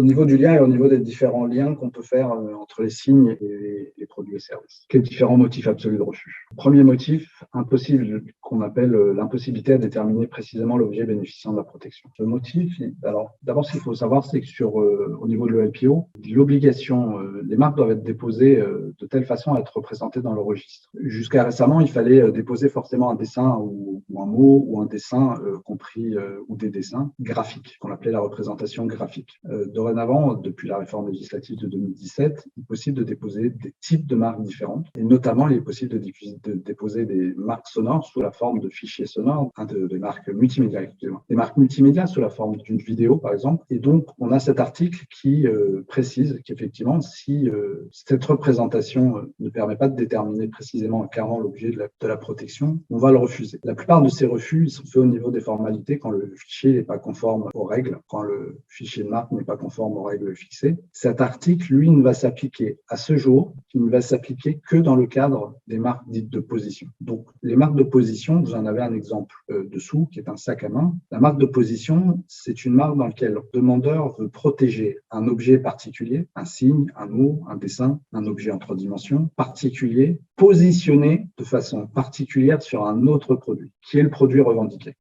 au niveau du lien et au niveau des différents liens qu'on peut faire entre les signes et les produits et services. Quels différents motifs absolus de refus? Premier motif, impossible, qu'on appelle l'impossibilité à déterminer précisément l'objet bénéficiant de la protection. Ce motif, alors d'abord ce qu'il faut savoir, c'est que au niveau de l'ELPO, l'obligation, les marques doivent être déposées de telle façon à être représentées dans le registre. Jusqu'à récemment, il fallait déposer forcément un dessin ou un mot ou un dessin compris ou des dessins graphiques, qu'on appelait la représentation graphique. Dorénavant, depuis la réforme législative de 2017, il est possible de déposer des types de marques différentes et notamment il est possible de déposer des marques sonores sous la forme de fichiers sonores, des marques multimédia, excusez-moi, des marques multimédia sous la forme d'une vidéo par exemple. Et donc on a cet article qui précise qu'effectivement si cette représentation ne permet pas de déterminer précisément clairement l'objet de la protection, on va le refuser. La plupart de ces refus sont faits au niveau des formalités quand le fichier n'est pas conforme aux règles, quand le fichier de marque n'est pas conforme aux règles fixées. Cet article, lui, ne va s'appliquer à ce jour, il ne va s'appliquer que dans le cadre des marques dites de position. Donc, les marques de position, vous en avez un exemple dessous, qui est un sac à main. La marque de position, c'est une marque dans laquelle le demandeur veut protéger un objet particulier, un signe, un mot, un dessin, un objet en 3 dimensions, particulier, positionné de façon particulière sur un autre produit, qui est le produit revendiqué.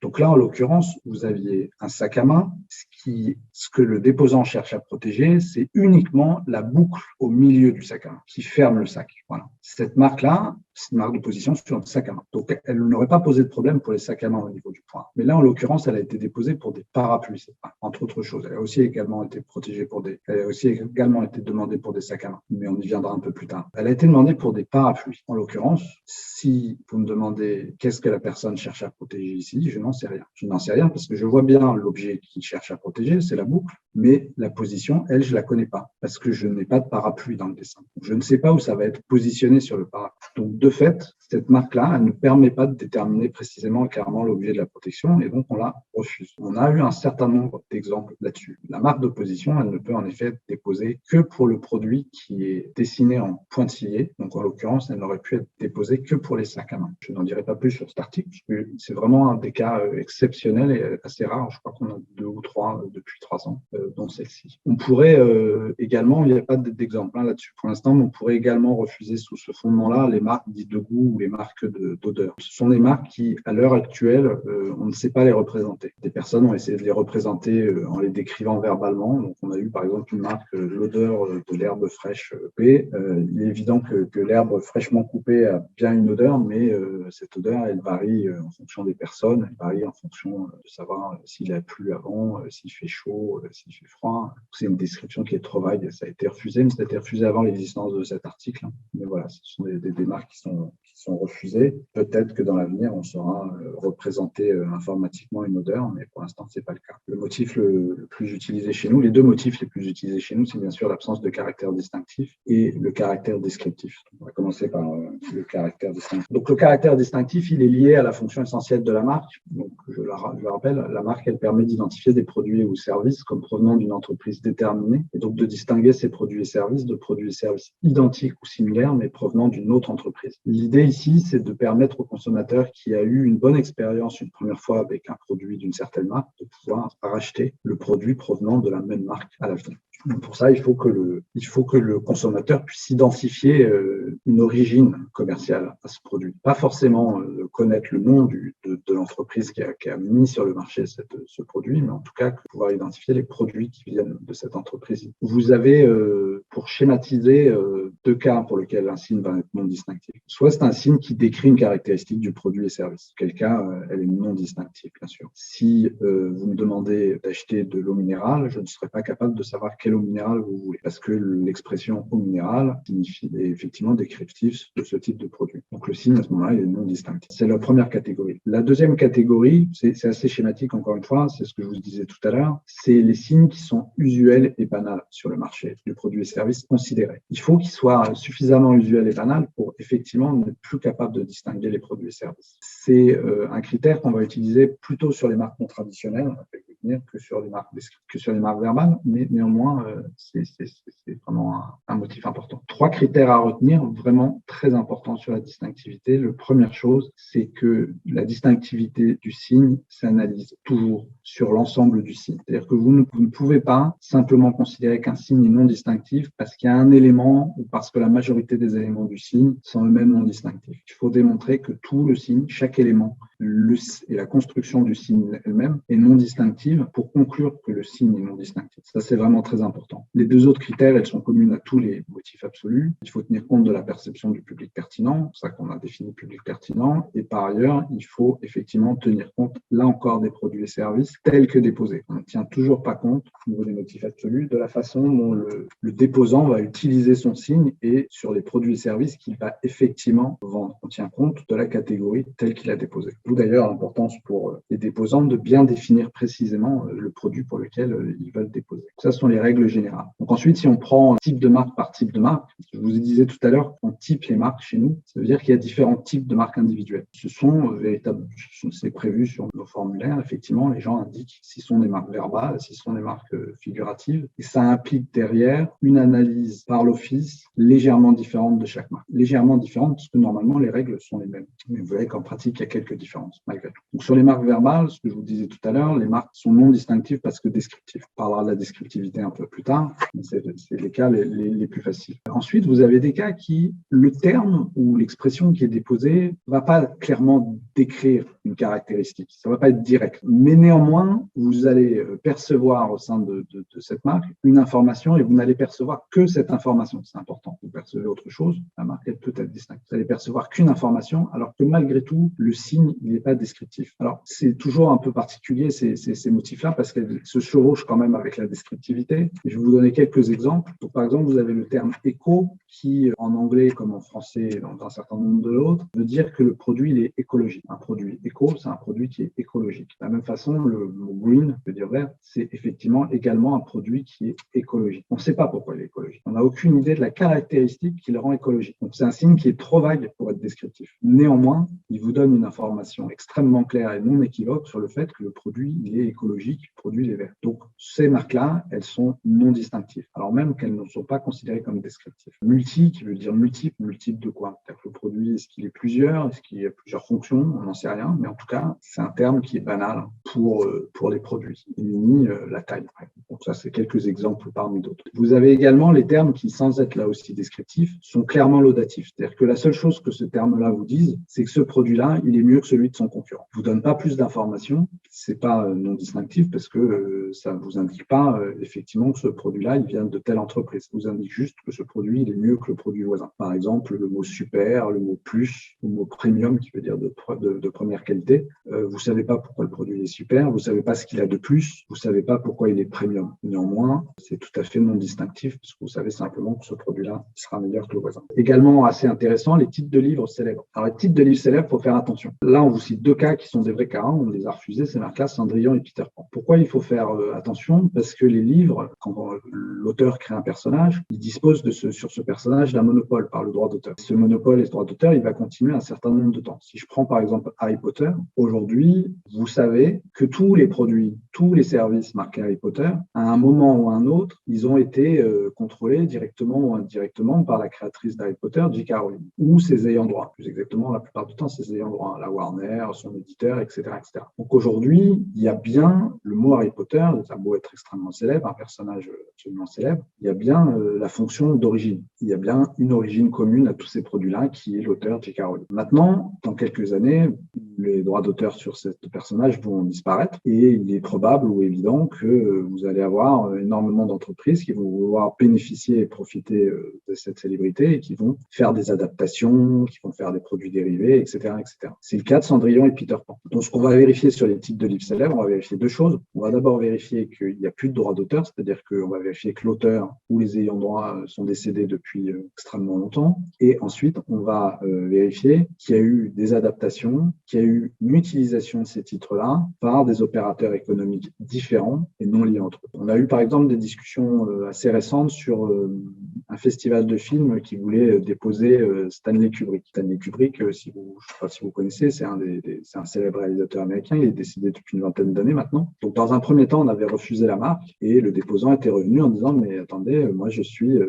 Donc là, en l'occurrence, vous aviez un sac à main. Ce que le déposant cherche à protéger, c'est uniquement la boucle au milieu du sac à main, qui ferme le sac. Voilà. Cette marque-là, c'est une marque de position sur un sac à main. Donc, elle n'aurait pas posé de problème pour les sacs à main au niveau du point. Mais là, en l'occurrence, elle a été déposée pour des parapluies, entre autres choses. Elle a aussi également été demandée pour des sacs à main, mais on y viendra un peu plus tard. Elle a été demandée pour des parapluies. En l'occurrence, si vous me demandez qu'est-ce que la personne cherche à protéger ici, je n'en sais rien. Je n'en sais rien parce que je vois bien l'objet qu'il cherche à protéger, c'est la boucle, mais la position, elle, je la connais pas parce que je n'ai pas de parapluie dans le dessin. Je ne sais pas où ça va être positionné sur le parapluie. Donc, de fait, cette marque-là, elle ne permet pas de déterminer précisément et clairement l'objet de la protection et donc on la refuse. On a eu un certain nombre d'exemples là-dessus. La marque de position, elle ne peut en effet être déposée que pour le produit qui est dessiné en pointillé. Donc, en l'occurrence, elle n'aurait pu être déposée que pour les sacs à main. Je n'en dirai pas plus sur cet article parce que c'est vraiment un des cas exceptionnels et assez rares. Je crois qu'on a 2 ou 3 depuis 3 ans, dont celle-ci. On pourrait également, il n'y a pas d'exemple là-dessus pour l'instant, mais on pourrait également refuser sous ce fondement-là les marques dites de goût ou les marques d'odeur. Ce sont des marques qui, à l'heure actuelle, on ne sait pas les représenter. Des personnes ont essayé de les représenter en les décrivant verbalement. Donc, on a eu par exemple une marque l'odeur de l'herbe fraîche coupée. Il est évident que l'herbe fraîchement coupée a bien une odeur, mais cette odeur, elle varie en fonction des personnes, elle varie en fonction de savoir s'il a plu avant, s'il fait chaud, s'il fait froid. C'est une description qui est trop vague. Ça a été refusé, mais ça a été refusé avant l'existence de cet article. Mais voilà, ce sont des marques qui sont refusées. Peut-être que dans l'avenir, on saura représenter informatiquement une odeur, mais pour l'instant, c'est pas le cas. Le motif le plus utilisé chez nous, les 2 motifs les plus utilisés chez nous, c'est bien sûr l'absence de caractère distinctif et le caractère descriptif. On va commencer par le caractère distinctif. Donc, le caractère distinctif, il est lié à la fonction essentielle de la marque. Donc, je le rappelle, la marque, elle permet d'identifier des produits ou services comme provenant d'une entreprise déterminée et donc de distinguer ces produits et services de produits et services identiques ou similaires, mais provenant d'une autre entreprise. L'idée ici, c'est de permettre au consommateur qui a eu une bonne expérience une première fois avec un produit d'une certaine marque de pouvoir racheter le produit provenant de la même marque à l'avenir. Pour ça, il faut que le consommateur puisse identifier une origine commerciale à ce produit. Pas forcément connaître le nom de l'entreprise qui a mis sur le marché ce produit, mais en tout cas pouvoir identifier les produits qui viennent de cette entreprise. Vous avez, pour schématiser, 2 cas pour lesquels un signe va être non distinctif. Soit c'est un signe qui décrit une caractéristique du produit et service. Quel cas, elle est non distinctive, bien sûr. Si vous me demandez d'acheter de l'eau minérale, je ne serai pas capable de savoir quelle eau minérale vous voulez, parce que l'expression eau minérale signifie effectivement descriptif de ce type de produit. Donc le signe à ce moment-là, il est non distinctif. C'est la première catégorie. La deuxième catégorie, c'est assez schématique encore une fois, c'est ce que je vous disais tout à l'heure, c'est les signes qui sont usuels et banals sur le marché du produit et service considéré. Il faut qu'ils soient suffisamment usuels et banals pour effectivement n'être plus capable de distinguer les produits et services. C'est un critère qu'on va utiliser plutôt sur les marques non traditionnelles, que sur les marques verbales, mais néanmoins, c'est vraiment un motif important. 3 critères à retenir, vraiment très importants sur la distinctivité. La première chose, c'est que la distinctivité du signe s'analyse toujours sur l'ensemble du signe. C'est-à-dire que vous ne pouvez pas simplement considérer qu'un signe est non distinctif parce qu'il y a un élément ou parce que la majorité des éléments du signe sont eux-mêmes non distinctifs. Il faut démontrer que tout le signe, chaque élément, et la construction du signe elle-même est non distinctive pour conclure que le signe est non distinctif. Ça, c'est vraiment très important. Les 2 autres critères, elles sont communes à tous les motifs absolus. Il faut tenir compte de la perception du public pertinent, c'est ça qu'on a défini public pertinent, et par ailleurs, il faut effectivement tenir compte, là encore, des produits et services tels que déposés. On ne tient toujours pas compte, au niveau des motifs absolus, de la façon dont le déposant va utiliser son signe et sur les produits et services qu'il va effectivement vendre. On tient compte de la catégorie telle qu'il a déposée. D'où d'ailleurs l'importance pour les déposants de bien définir précisément le produit pour lequel ils veulent déposer. Ça, ce sont les règles générales. Donc ensuite, si on prend type de marque par type de marque, je vous disais tout à l'heure qu'on type les marques chez nous, ça veut dire qu'il y a différents types de marques individuelles. Ce sont c'est prévu sur nos formulaires, effectivement, les gens indiquent s'ils sont des marques verbales, s'ils sont des marques figuratives, et ça implique derrière une analyse par l'office légèrement différente de chaque marque. Légèrement différente parce que normalement les règles sont les mêmes. Mais vous voyez qu'en pratique, il y a quelques différences malgré tout. Donc sur les marques verbales, ce que je vous disais tout à l'heure, les marques sont non distinctives parce que descriptives. On parlera de la descriptivité un peu plus tard, mais c'est les cas les plus faciles. Ensuite, vous avez des cas qui, le terme ou l'expression qui est déposée ne va pas clairement décrire une caractéristique. Ça ne va pas être direct. Mais néanmoins, vous allez percevoir au sein de cette marque une information et vous n'allez percevoir que cette information. C'est important. Vous percevez autre chose, la marque elle peut être distincte. Vous allez percevoir qu'une information alors que malgré tout, le signe il n'est pas descriptif. Alors, c'est toujours un peu particulier ces motifs-là parce qu'elles se chevauchent quand même avec la descriptivité. Je vais vous donner quelques exemples. Donc, par exemple, vous avez le terme éco qui, en anglais comme en français, dans un certain nombre de l'autre, veut dire que le produit il est écologique. Un produit éco, c'est un produit qui est écologique. De la même façon, le mot green, veut dire vert, c'est effectivement également un produit qui est écologique. On ne sait pas pourquoi il est écologique. On n'a aucune idée de la caractéristique qui le rend écologique. Donc, c'est un signe qui est trop vague pour être descriptif. Néanmoins, il vous donne une information extrêmement claire et non équivoque sur le fait que le produit il est écologique, le produit il est vert. Donc, ces marques-là, elles sont non distinctives, alors même qu'elles ne sont pas considérées comme descriptives. Multi, qui veut dire multiple, multiple de quoi? C'est-à-dire que le produit, est-ce qu'il est plusieurs? Est-ce qu'il y a plusieurs fonctions? On n'en sait rien, mais en tout cas, c'est un terme qui est banal pour les produits. Il nie la taille. Donc ça, c'est quelques exemples parmi d'autres. Vous avez également les termes qui, sans être là aussi descriptifs, sont clairement laudatifs. C'est-à-dire que la seule chose que ce terme-là vous dise, c'est que ce produit-là, il est mieux que celui de son concurrent. Je vous donne pas plus d'informations, c'est pas non distinctif parce que ça vous indique pas effectivement que ce produit-là, il vient de telle entreprise. Ça vous indique juste que ce produit, il est mieux que le produit voisin. Par exemple, le mot super, le mot plus, le mot premium, qui veut dire de première qualité. Vous savez pas pourquoi le produit est super, vous savez pas ce qu'il a de plus, vous savez pas pourquoi il est premium. Néanmoins, c'est tout à fait non distinctif parce que vous savez simplement que ce produit-là sera meilleur que le voisin. Également assez intéressant, les titres de livres célèbres. Alors les titres de livres célèbres, faut faire attention. Là, on vous cite 2 cas qui sont des vrais cas. On les a refusés, c'est marques-là, Cendrillon et Peter Pan. Pourquoi il faut faire attention? Parce que les livres, quand l'auteur crée un personnage, il dispose sur ce personnage d'un monopole par le droit d'auteur. Ce monopole et ce droit d'auteur, il va continuer un certain nombre de temps. Si je prends par exemple Harry Potter, aujourd'hui, vous savez que tous les produits, tous les services marqués Harry Potter, à un moment ou à un autre, ils ont été contrôlés directement ou indirectement par la créatrice d'Harry Potter, J.K. Rowling, ou ses ayants droit. Plus exactement, la plupart du temps, ses ayants droit, la Warner, son éditeur, etc., etc. Donc aujourd'hui, il y a bien le mot Harry Potter, ça a beau être extrêmement célèbre, un personnage absolument célèbre, il y a bien la fonction d'origine. Il y a bien une origine commune à tous ces produits-là qui est l'auteur J.K. Rowling. Maintenant, dans quelques années, les droits d'auteur sur ce personnage vont disparaître et il est probable ou évident que vous allez avoir énormément d'entreprises qui vont vouloir bénéficier et profiter de cette célébrité et qui vont faire des adaptations, qui vont faire des produits dérivés, etc., etc. C'est le cas de Cendrillon et Peter Pan. Donc, ce qu'on va vérifier sur les titres de livres célèbres, on va vérifier 2 choses. On va d'abord vérifier qu'il n'y a plus de droits d'auteur, c'est-à-dire qu'on va vérifier que l'auteur ou les ayants droit sont décédés depuis extrêmement longtemps. Et ensuite, on va vérifier qu'il y a eu des adaptations, qu'il y a eu une utilisation de ces titres-là par des opérateurs économiques différents et non liés entre eux. On a eu par exemple des discussions assez récentes sur un festival de films qui voulait déposer Stanley Kubrick. Stanley Kubrick, je ne sais pas si vous connaissez, c'est un célèbre réalisateur américain. Il est décédé depuis une vingtaine d'années maintenant. Donc, dans un premier temps, on avait refusé la marque et le déposant était revenu en disant mais attendez, moi je suis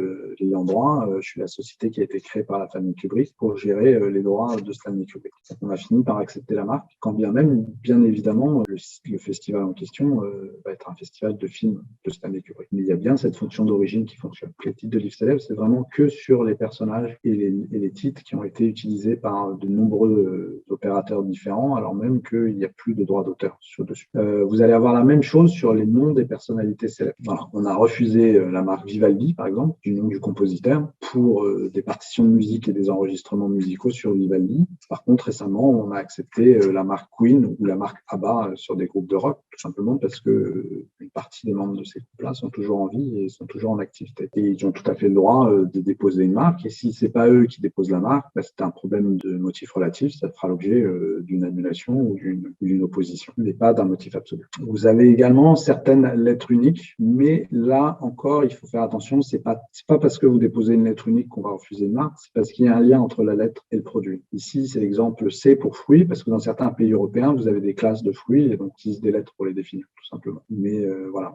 l'ayant droit, je suis la société qui a été créée par la famille Kubrick pour gérer les droits de Stanley Kubrick. Donc, on a fini par accepter la marque, quand bien même, bien évidemment, le festival en question va être un festival de films de Stanley Kubrick. Mais il y a bien cette fonction d'origine qui fonctionne. Les titres de livres célèbres, c'est vraiment que sur les personnages et les titres qui ont été utilisés par de nombreux opérateurs différents, alors même qu'il n'y a plus de droits d'auteur dessus. Vous allez avoir la même chose sur les noms des personnalités célèbres. Voilà. On a refusé la marque Vivaldi, par exemple, du nom du compositeur, pour des partitions de musique et des enregistrements musicaux sur Vivaldi. Par contre, récemment, on a accepté la marque Queen ou la marque ABBA sur des groupes de rock, tout simplement parce que une partie des membres de ces groupes-là sont toujours en vie et sont toujours en activité. Et ils ont tout à fait le droit de déposer une marque. Et si c'est pas eux qui déposent la marque, c'est un problème de motif relatif. Ça fera l'objet d'une annulation ou d'une opposition, mais pas d'un motif absolu. Vous avez également certaines lettres uniques, mais là encore, il faut faire attention. C'est pas parce que vous déposez une lettre unique qu'on va refuser une marque. C'est parce qu'il y a un lien entre la lettre et le produit. Ici, c'est l'exemple C pour fruits, parce que dans certains pays européens, vous avez des classes de fruits et donc utilisent des lettres pour les définir, tout simplement. Mais voilà,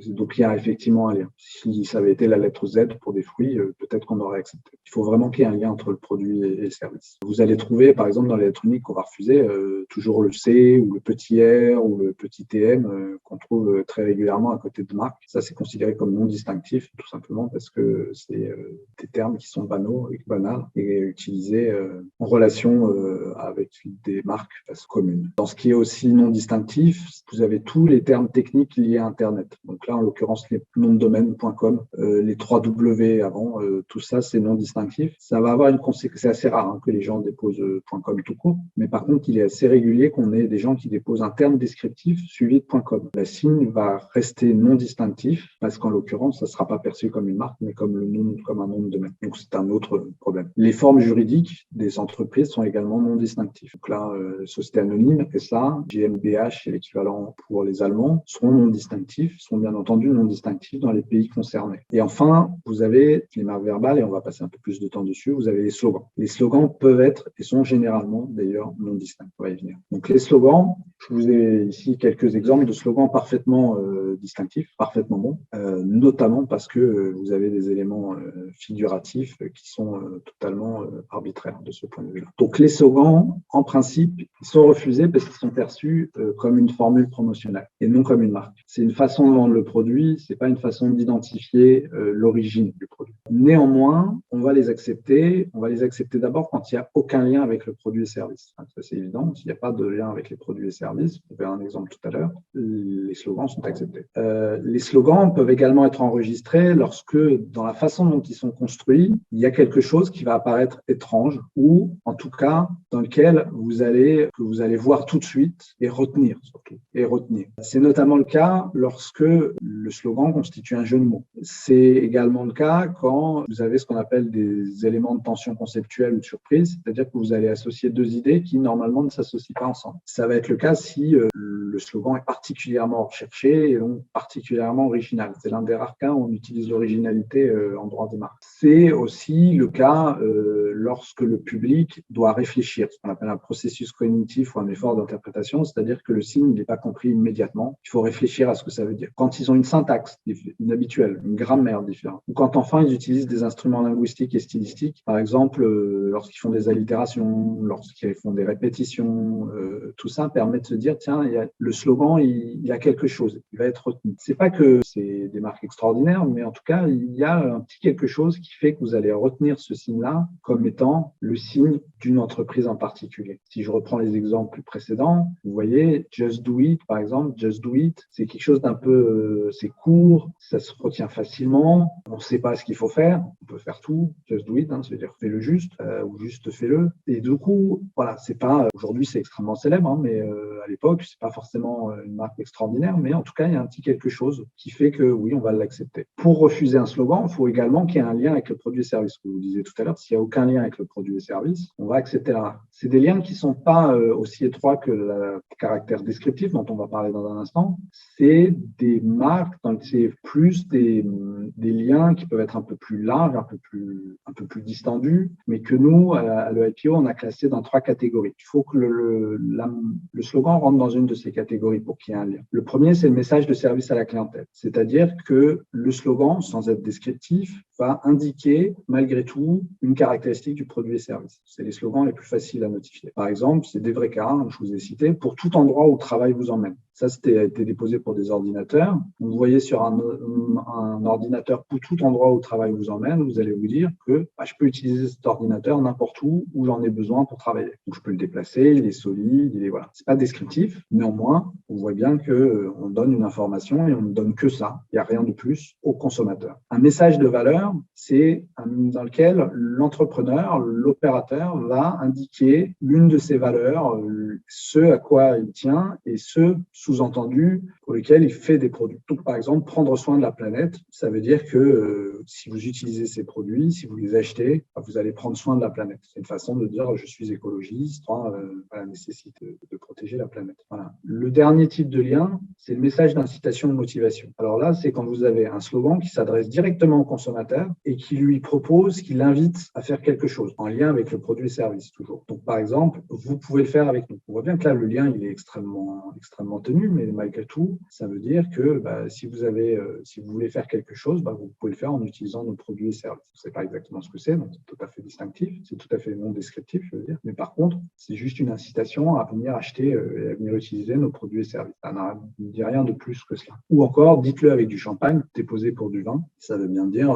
donc il y a effectivement un lien. Si ça avait été la lettre Z pour des fruits, peut-être qu'on aurait accepté. Il faut vraiment qu'il y ait un lien entre le produit et le service. Vous allez trouver, par exemple, dans les lettres uniques qu'on va refuser, toujours le C ou le petit R ou le petit TM qu'on trouve très régulièrement à côté de marques. Ça, c'est considéré comme non distinctif, tout simplement parce que c'est des termes qui sont banals et utilisés en relation avec des marques communes. Dans ce qui est aussi non distinctif, vous avez tous les termes techniques liés à Internet. Donc là, en l'occurrence, les noms de domaine.com, les 3W avant, tout ça, c'est non distinctif. Ça va avoir une conséquence. C'est assez rare que les gens déposent .com tout court, mais par contre, il est assez régulier qu'on ait des gens qui déposent un terme descriptif suivi de .com. La signe va rester non distinctif parce qu'en l'occurrence, ça ne sera pas perçu comme une marque, mais comme un nom de domaine. Donc, c'est un autre problème. Les formes juridiques des entreprises sont également non distinctives. Donc là, société anonyme, SA, GmbH, c'est l'équivalent pour les Allemands, seront non distinctifs, sont bien entendu non distinctifs dans les pays concernés. Et enfin, vous avez les marques verbales, et on va passer un peu plus de temps dessus, vous avez les slogans. Les slogans peuvent être, et sont généralement d'ailleurs, non distincts. On va y venir. Donc les slogans, je vous ai ici quelques exemples de slogans parfaitement distinctifs, parfaitement bons, notamment parce que vous avez des éléments figuratifs qui sont totalement arbitraires de ce point de vue-là. Donc les slogans, en principe, ils sont refusés parce qu'ils sont perçus comme une formule promotionnelle et non comme une marque. C'est une façon de vendre le produit, c'est pas une façon d'identifier l'origine du produit. Néanmoins, on va les accepter. On va les accepter d'abord quand il n'y a aucun lien avec le produit et service. Ça, c'est évident. S'il n'y a pas de lien avec les produits et services, on verra un exemple tout à l'heure, les slogans sont acceptés. Les slogans peuvent également être enregistrés lorsque, dans la façon dont ils sont construits, il y a quelque chose qui va apparaître étrange ou, en tout cas, dans lequel que vous allez voir tout de suite et retenir surtout. C'est notamment le cas lorsque le slogan constitue un jeu de mots. C'est également le cas quand vous avez ce qu'on appelle des éléments de tension conceptuelle ou de surprise, c'est-à-dire que vous allez associer deux idées qui normalement ne s'associent pas ensemble. Ça va être le cas si le slogan est particulièrement recherché et donc particulièrement original. C'est l'un des rares cas où on utilise l'originalité en droit des marques. C'est aussi le cas lorsque le public doit réfléchir, ce qu'on appelle un processus cognitif ou un effort d'interprétation, c'est-à-dire que le signe n'est pas compris immédiatement. Il faut réfléchir à ce que ça veut dire. Quand ils ont une syntaxe inhabituelle, une grammaire différente, ou quand enfin ils utilisent des instruments linguistiques et stylistiques, par exemple lorsqu'ils font des allitérations, lorsqu'ils font des répétitions, tout ça permet de se dire tiens, le slogan il a quelque chose, il va être retenu. C'est pas que c'est des marques extraordinaires, mais en tout cas il y a un petit quelque chose qui fait que vous allez retenir ce signe-là comme étant le signe d'une entreprise en particulier. Si je reprends les exemples précédents, vous voyez Just Do It par exemple, Just Do It, c'est quelque chose d'un peu c'est court, ça se retient facilement, on ne sait pas ce qu'il faut faire, on peut faire tout, just do it, c'est-à-dire fais-le juste, ou juste fais-le. Et du coup, voilà, c'est pas, aujourd'hui c'est extrêmement célèbre, mais à l'époque, c'est pas forcément une marque extraordinaire, mais en tout cas, il y a un petit quelque chose qui fait que oui, on va l'accepter. Pour refuser un slogan, il faut également qu'il y ait un lien avec le produit et service, que vous disiez tout à l'heure. S'il n'y a aucun lien avec le produit et service, on va accepter la marque. C'est des liens qui ne sont pas aussi étroits que le caractère descriptif dont on va parler dans un instant. C'est des marques, c'est plus des liens qui peuvent être un peu plus larges, un peu plus distendus, mais que nous, à l'EIPO, on a classé dans 3 catégories. Il faut que le slogan rentre dans une de ces catégories pour qu'il y ait un lien. Le premier, c'est le message de service à la clientèle. C'est-à-dire que le slogan, sans être descriptif, va indiquer malgré tout une caractéristique du produit et service. C'est les slogans les plus faciles à notifier. Par exemple, c'est d'Evreka, je vous ai cité, pour tout endroit où le travail vous emmène. Ça, a été déposé pour des ordinateurs. Vous voyez sur un ordinateur pour tout endroit où le travail vous emmène, vous allez vous dire que je peux utiliser cet ordinateur n'importe où j'en ai besoin pour travailler. Donc, je peux le déplacer, il est solide, voilà. C'est pas descriptif. Néanmoins, on voit bien qu'on donne une information et on ne donne que ça. Il n'y a rien de plus au consommateur. Un message de valeur, c'est dans lequel l'entrepreneur, l'opérateur va indiquer l'une de ses valeurs, ce à quoi il tient et ce sous-entendu pour lequel il fait des produits. Donc, par exemple, prendre soin de la planète, ça veut dire que si vous utilisez ces produits, si vous les achetez, vous allez prendre soin de la planète. C'est une façon de dire je suis écologiste, la nécessité de protéger la planète. Voilà. Le dernier type de lien, c'est le message d'incitation de motivation. Alors là, c'est quand vous avez un slogan qui s'adresse directement au consommateur et qui lui propose, qui l'invite à faire quelque chose en lien avec le produit et service toujours. Donc, par exemple, vous pouvez le faire avec nous. On voit bien que là, le lien, il est extrêmement tenu, mais malgré tout, ça veut dire que si vous voulez faire quelque chose, vous pouvez le faire en utilisant nos produits et services. Je ne sais pas exactement ce que c'est, donc c'est tout à fait distinctif, c'est tout à fait non descriptif, je veux dire. Mais par contre, c'est juste une incitation à venir acheter et à venir utiliser nos produits et services. Ça ne dit rien de plus que cela. Ou encore, dites-le avec du champagne, déposé pour du vin. Ça veut bien dire,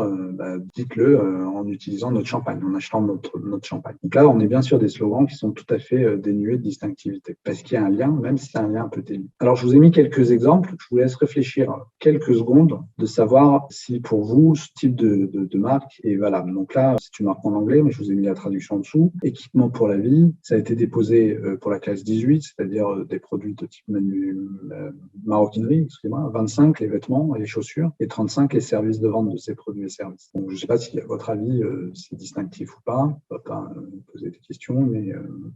dites-le en utilisant notre champagne, en achetant notre champagne. Donc là, on est bien sûr des slogans qui sont tout à fait dénués de distinctivité, parce qu'il y a un lien, même si c'est un lien un peu ténu. Alors, je vous ai mis quelques exemples. Je vous laisse réfléchir quelques secondes de savoir si pour vous, ce type de marque est valable. Donc là, c'est une marque en anglais, mais je vous ai mis la traduction en dessous. Équipement pour la vie, ça a été déposé pour la classe 18, c'est-à-dire des produits de type maroquinerie, 25 les vêtements et les chaussures, et 35 les services de vente de ces produits et services. Donc, je ne sais pas si à votre avis, c'est distinctif ou pas. On ne va pas poser des questions, mais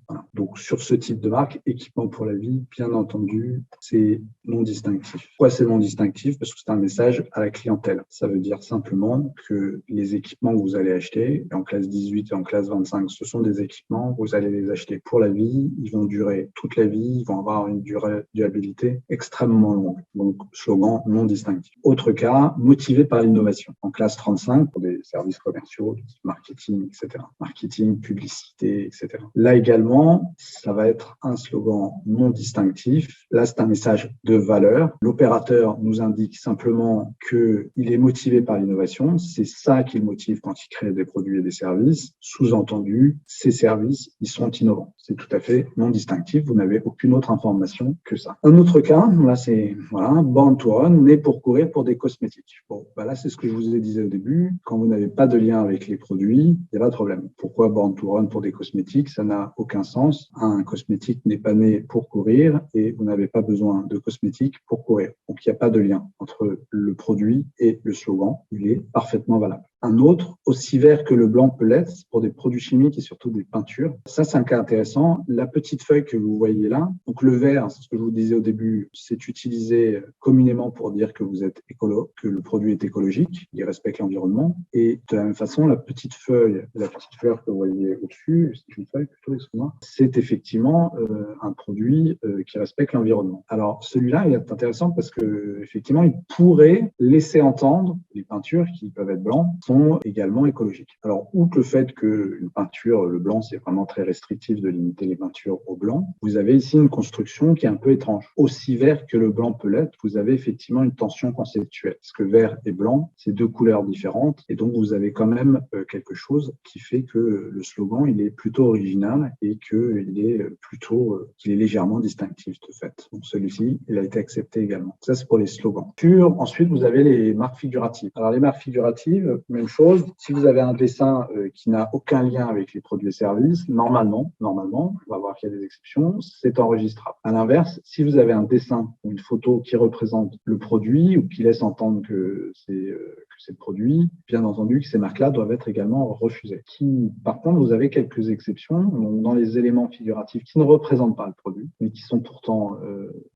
voilà. Donc, sur ce type de marque, équipement pour la vie, bien entendu, c'est non distinctif. Pourquoi c'est non distinctif? Parce que c'est un message à la clientèle. Ça veut dire simplement que les équipements que vous allez acheter, en classe 18 et en classe 25, ce sont des équipements, vous allez les acheter pour la vie, ils vont durer toute la vie, ils vont avoir une durabilité extrêmement longue. Donc, slogan non distinctif. Autre cas, motivé par l'innovation. En classe 35, pour des services commerciaux, marketing, etc. Marketing, publicité, etc. Là également, ça va être un slogan non distinctif. Là, c'est un message de valeur. L'opérateur nous indique simplement qu'il est motivé par l'innovation. C'est ça qui le motive quand il crée des produits et des services. Sous-entendu, ces services, ils sont innovants. C'est tout à fait non distinctif. Vous n'avez aucune autre information que ça. Un autre cas, là, c'est Born to Run, né pour courir pour des cosmétiques. Bon, là, c'est ce que je vous ai dit au début. Quand vous n'avez pas de lien avec les produits, il n'y a pas de problème. Pourquoi Born to Run pour des cosmétiques? Ça n'a aucun sens. Un cosmétique n'est pas né pour courir et vous n'avez pas besoin de cosmétiques pour courir. Donc, il n'y a pas de lien entre le produit et le slogan. Il est parfaitement valable. Un autre, aussi vert que le blanc peut l'être, pour des produits chimiques et surtout des peintures. Ça, c'est un cas intéressant. La petite feuille que vous voyez là, donc le vert, c'est ce que je vous disais au début, c'est utilisé communément pour dire que vous êtes écolo, que le produit est écologique, il respecte l'environnement. Et de la même façon, la petite fleur que vous voyez au-dessus, c'est une feuille plutôt, excusez-moi, c'est effectivement un produit qui respecte l'environnement. Alors, celui-là, il est intéressant parce que effectivement, il pourrait laisser entendre les peintures qui peuvent être blancs sont également écologiques. Alors, outre le fait qu'une peinture, le blanc, c'est vraiment très restrictif de limiter les peintures au blanc, vous avez ici une construction qui est un peu étrange. Aussi vert que le blanc peut l'être, vous avez effectivement une tension conceptuelle. Parce que vert et blanc, c'est deux couleurs différentes, et donc vous avez quand même quelque chose qui fait que le slogan, il est plutôt original et qu'il est légèrement distinctif de fait. Donc celui-ci, il a été accepté également. Ça, c'est pour les slogans. Ensuite, vous avez les marques figuratives. Alors les marques figuratives, mais Même chose, si vous avez un dessin qui n'a aucun lien avec les produits et services, normalement, on va voir qu'il y a des exceptions, c'est enregistrable. À l'inverse, si vous avez un dessin ou une photo qui représente le produit ou qui laisse entendre que c'est le produit, bien entendu que ces marques-là doivent être également refusées. Par contre, vous avez quelques exceptions donc dans les éléments figuratifs qui ne représentent pas le produit, mais qui sont pourtant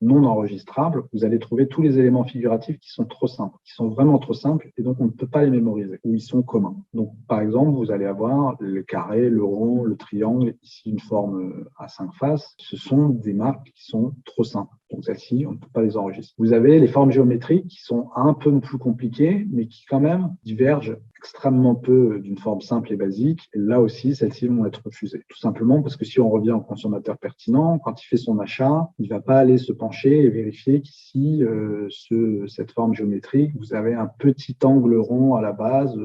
non enregistrables. Vous allez trouver tous les éléments figuratifs qui sont trop simples, qui sont vraiment trop simples et donc on ne peut pas les mémoriser ou ils sont communs. Donc, par exemple, vous allez avoir le carré, le rond, le triangle, ici une forme à 5 faces. Ce sont des marques qui sont trop simples. Donc, celles-ci, on ne peut pas les enregistrer. Vous avez les formes géométriques qui sont un peu plus compliquées, mais qui quand même divergent extrêmement peu d'une forme simple et basique. Et là aussi, celles-ci vont être refusées. Tout simplement parce que si on revient au consommateur pertinent, quand il fait son achat, il ne va pas aller se pencher et vérifier qu'ici, cette forme géométrique, vous avez un petit angle rond à la base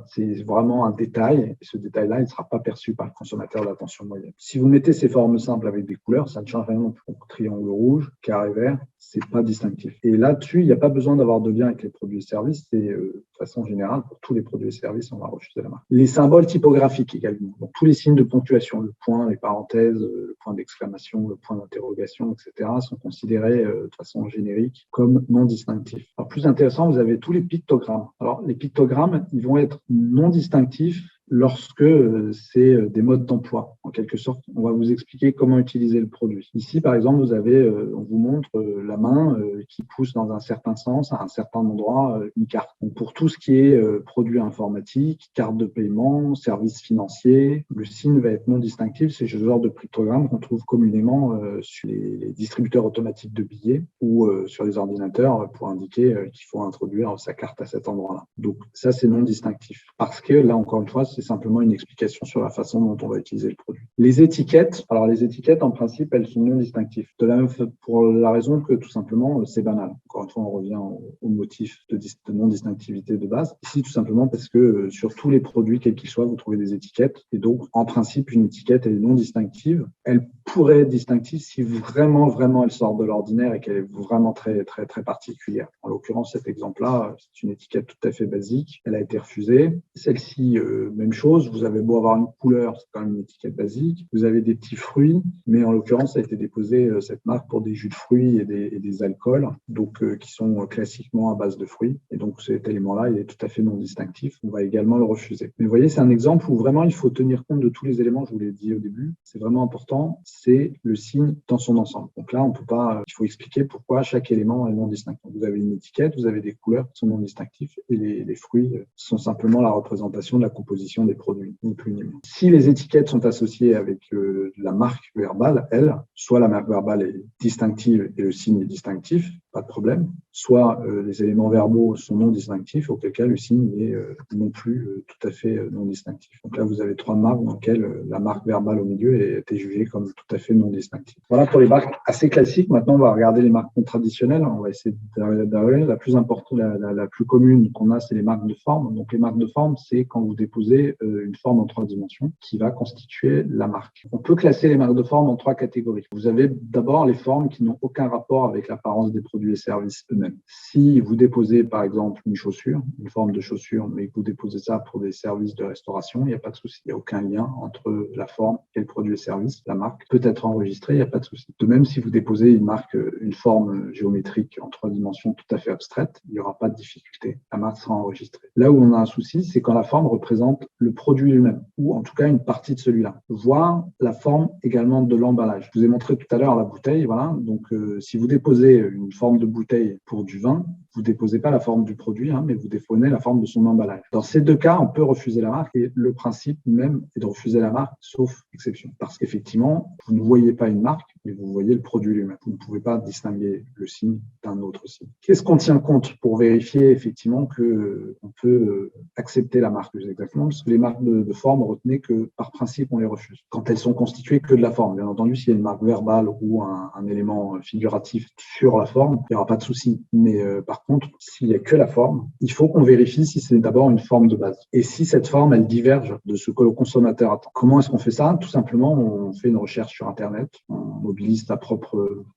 c'est vraiment un détail. Et ce détail-là, il ne sera pas perçu par le consommateur d'attention moyenne. Si vous mettez ces formes simples avec des couleurs, ça ne change rien non plus. Triangle rouge, carré vert, c'est pas distinctif. Et là-dessus, il n'y a pas besoin d'avoir de lien avec les produits et services. C'est de façon générale, pour tous les produits et services, on va refuser la marque. Les symboles typographiques également. Donc, tous les signes de ponctuation, le point, les parenthèses, le point d'exclamation, le point d'interrogation, etc., sont considérés de façon générique comme non distinctifs. Alors, plus intéressant, vous avez tous les pictogrammes. Alors, les pictogrammes, ils vont être non distinctifs lorsque c'est des modes d'emploi. En quelque sorte, on va vous expliquer comment utiliser le produit. Ici, par exemple, on vous montre la main qui pousse dans un certain sens, à un certain endroit, une carte. Donc, pour tout ce qui est produit informatique, carte de paiement, services financiers, le signe va être non distinctif. C'est ce genre de pictogramme qu'on trouve communément sur les distributeurs automatiques de billets ou sur les ordinateurs pour indiquer qu'il faut introduire sa carte à cet endroit-là. Donc, ça, c'est non distinctif. Parce que là, encore une fois, c'est simplement une explication sur la façon dont on va utiliser le produit. Les étiquettes, en principe, elles sont non distinctives. Pour la raison que, tout simplement, c'est banal. Encore une fois, on revient au motif de non-distinctivité de base. Ici, tout simplement parce que sur tous les produits, quels qu'ils soient, vous trouvez des étiquettes. Et donc, en principe, une étiquette, elle est non distinctive. Elle pourrait être distinctive si vraiment elle sort de l'ordinaire et qu'elle est vraiment très, très, très particulière. En l'occurrence, cet exemple-là, c'est une étiquette tout à fait basique. Elle a été refusée. Celle-ci, même chose, vous avez beau avoir une couleur, c'est quand même une étiquette basique. Vous avez des petits fruits, mais en l'occurrence, ça a été déposé, cette marque, pour des jus de fruits et des alcools, donc qui sont classiquement à base de fruits. Et donc, cet élément-là, il est tout à fait non distinctif. On va également le refuser. Mais vous voyez, c'est un exemple où vraiment, il faut tenir compte de tous les éléments, je vous l'ai dit au début. C'est vraiment important, c'est le signe dans son ensemble. Donc là, il faut expliquer pourquoi chaque élément est non distinct. Donc, vous avez une étiquette, vous avez des couleurs qui sont non distinctifs et les fruits sont simplement la représentation de la composition des produits, ni plus ni moins. Si les étiquettes sont associées avec la marque verbale, soit la marque verbale est distinctive et le signe est distinctif, pas de problème, soit les éléments verbaux sont non distinctifs, auquel cas le signe est non plus tout à fait non distinctif. Donc là, vous avez 3 marques dans lesquelles la marque verbale au milieu a été jugée comme tout à fait non distinctive. Voilà pour les marques assez classiques. Maintenant, on va regarder les marques traditionnelles. On va essayer de la plus importante, la plus commune qu'on a, c'est les marques de forme. Donc les marques de forme, c'est quand vous déposez une forme en 3 dimensions qui va constituer la marque. On peut classer les marques de forme en 3 catégories. Vous avez d'abord les formes qui n'ont aucun rapport avec l'apparence des produits et services eux-mêmes. Si vous déposez par exemple une forme de chaussure, mais que vous déposez ça pour des services de restauration, il n'y a pas de souci. Il n'y a aucun lien entre la forme et le produit et service. La marque peut être enregistrée, il n'y a pas de souci. De même, si vous déposez une forme géométrique en 3 dimensions tout à fait abstraite, il n'y aura pas de difficulté. La marque sera enregistrée. Là où on a un souci, c'est quand la forme représente le produit lui-même, ou en tout cas une partie de celui-là, voire la forme également de l'emballage. Je vous ai montré tout à l'heure la bouteille, voilà. Donc, si vous déposez une forme de bouteille pour du vin, vous déposez pas la forme du produit, mais vous déposez la forme de son emballage. Dans ces 2 cas, on peut refuser la marque et le principe même est de refuser la marque, sauf exception. Parce qu'effectivement, vous ne voyez pas une marque, mais vous voyez le produit lui-même. Vous ne pouvez pas distinguer le signe d'un autre signe. Qu'est-ce qu'on tient compte pour vérifier effectivement qu'on peut accepter la marque exactement? Parce que les marques de forme, retenez que par principe, on les refuse. Quand elles sont constituées que de la forme. Bien entendu, s'il y a une marque verbale ou un élément figuratif sur la forme, il n'y aura pas de souci. Mais par contre, s'il n'y a que la forme, il faut qu'on vérifie si c'est d'abord une forme de base. Et si cette forme, elle diverge de ce que le consommateur attend. Comment est-ce qu'on fait ça? Tout simplement, on fait une recherche sur Internet, on mobilise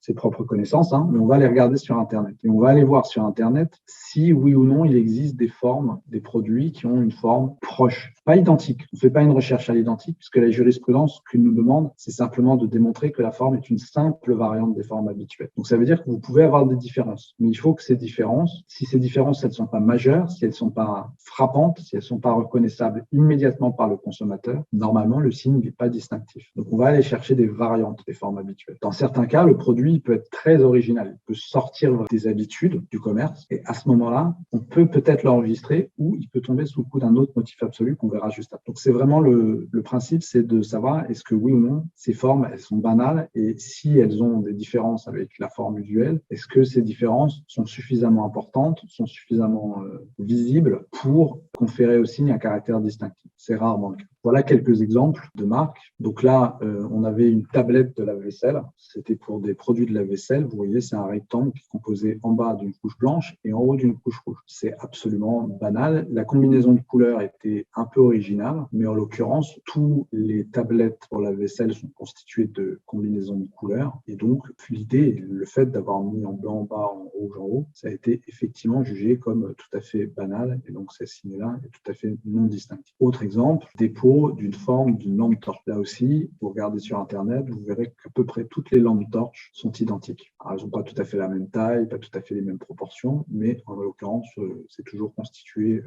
ses propres connaissances, mais on va les regarder sur Internet. Et on va aller voir sur Internet si, oui ou non, il existe des formes, des produits qui ont une forme proche, pas identique. On ne fait pas une recherche à l'identique, puisque la jurisprudence qu'il nous demande, c'est simplement de démontrer que la forme est une simple variante des formes habituelles. Donc, ça veut dire que vous pouvez avoir des différences, mais il faut que ces différences, si ces différences, elles ne sont pas majeures, si elles ne sont pas frappantes, si elles ne sont pas reconnaissables immédiatement par le consommateur, normalement, le signe n'est pas distinctif. Donc, on va aller chercher des variantes des formes habituelles. Dans certains cas, le produit peut être très original. Il peut sortir des habitudes du commerce et à ce moment-là, on peut peut-être l'enregistrer ou il peut tomber sous le coup d'un autre motif absolu qu'on verra juste après. Donc, c'est vraiment le principe, c'est de savoir est-ce que oui ou non, ces formes, elles sont banales et si elles ont des différences avec la forme usuelle, est-ce que ces différences sont suffisamment importantes, sont suffisamment visibles pour conférer au signe un caractère distinctif. C'est rarement le cas. Voilà quelques exemples de marques. Donc là, on avait une tablette de lave-vaisselle. C'était pour des produits de lave-vaisselle. Vous voyez, c'est un rectangle qui est composé en bas d'une couche blanche et en haut d'une couche rouge. C'est absolument banal. La combinaison de couleurs était un peu originale, mais en l'occurrence, tous les tablettes pour lave-vaisselle sont constituées de combinaisons de couleurs. Et donc, l'idée, le fait d'avoir mis en blanc en bas, en rouge en haut, ça a été effectivement jugé comme tout à fait banal. Et donc, ce signe-là est tout à fait non distinctif. Autre exemple, dépôt d'une forme d'une lampe torche. Là aussi, vous regardez sur Internet, vous verrez qu'à peu près toutes les lampes torches sont identiques. Alors, elles n'ont pas tout à fait la même taille, pas tout à fait les mêmes proportions, mais en l'occurrence, c'est toujours constitué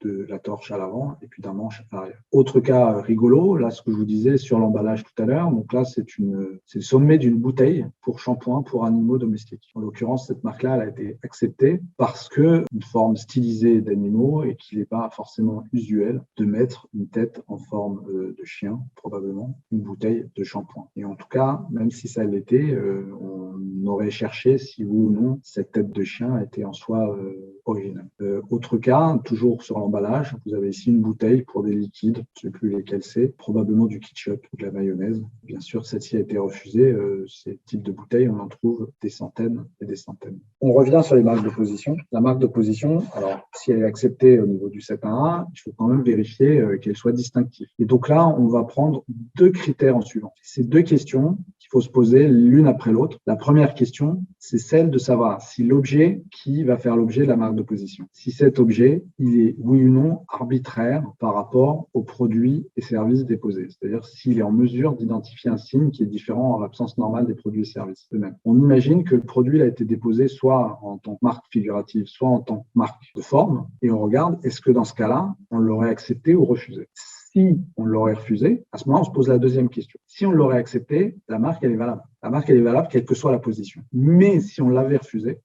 de la torche à l'avant et puis d'un manche à l'arrière. Autre cas rigolo, là, ce que je vous disais sur l'emballage tout à l'heure, donc là, c'est le sommet d'une bouteille pour shampoing pour animaux domestiques. En l'occurrence, cette marque-là, elle a été acceptée parce que une forme stylisée d'animaux et qu'il n'est pas forcément usuel de mettre une tête en forme de chien, probablement, une bouteille de shampoing. Et en tout cas, même si ça l'était, on aurait cherché si oui ou non cette tête de chien était en soi originale. Autre cas, toujours sur l'emballage, vous avez ici une bouteille pour des liquides, je ne sais plus lesquels c'est, probablement du ketchup ou de la mayonnaise. Bien sûr, celle-ci a été refusée. Ces types de bouteilles, on en trouve des centaines et des centaines. On revient sur les marques d'opposition. La marque d'opposition, alors si elle est acceptée au niveau du 7.1, il faut quand même vérifier qu'elle soit distinctive. Et donc là, on va prendre deux critères en suivant. C'est deux questions qu'il faut se poser l'une après l'autre. La première question, c'est celle de savoir si l'objet qui va faire l'objet de la marque d'opposition, si cet objet, il est oui ou non arbitraire par rapport aux produits et services déposés. C'est-à-dire s'il est en mesure d'identifier un signe qui est différent en l'absence normale des produits et services eux-mêmes. On imagine que le produit a été déposé soit en tant que marque figurative, soit en tant que marque de forme, et on regarde, est-ce que dans ce cas-là, on l'aurait accepté ou refusé? Si on l'aurait refusé, à ce moment-là, on se pose la deuxième question. Si on l'aurait accepté, la marque, elle est valable. La marque, elle est valable quelle que soit la position. Mais si on l'avait refusé,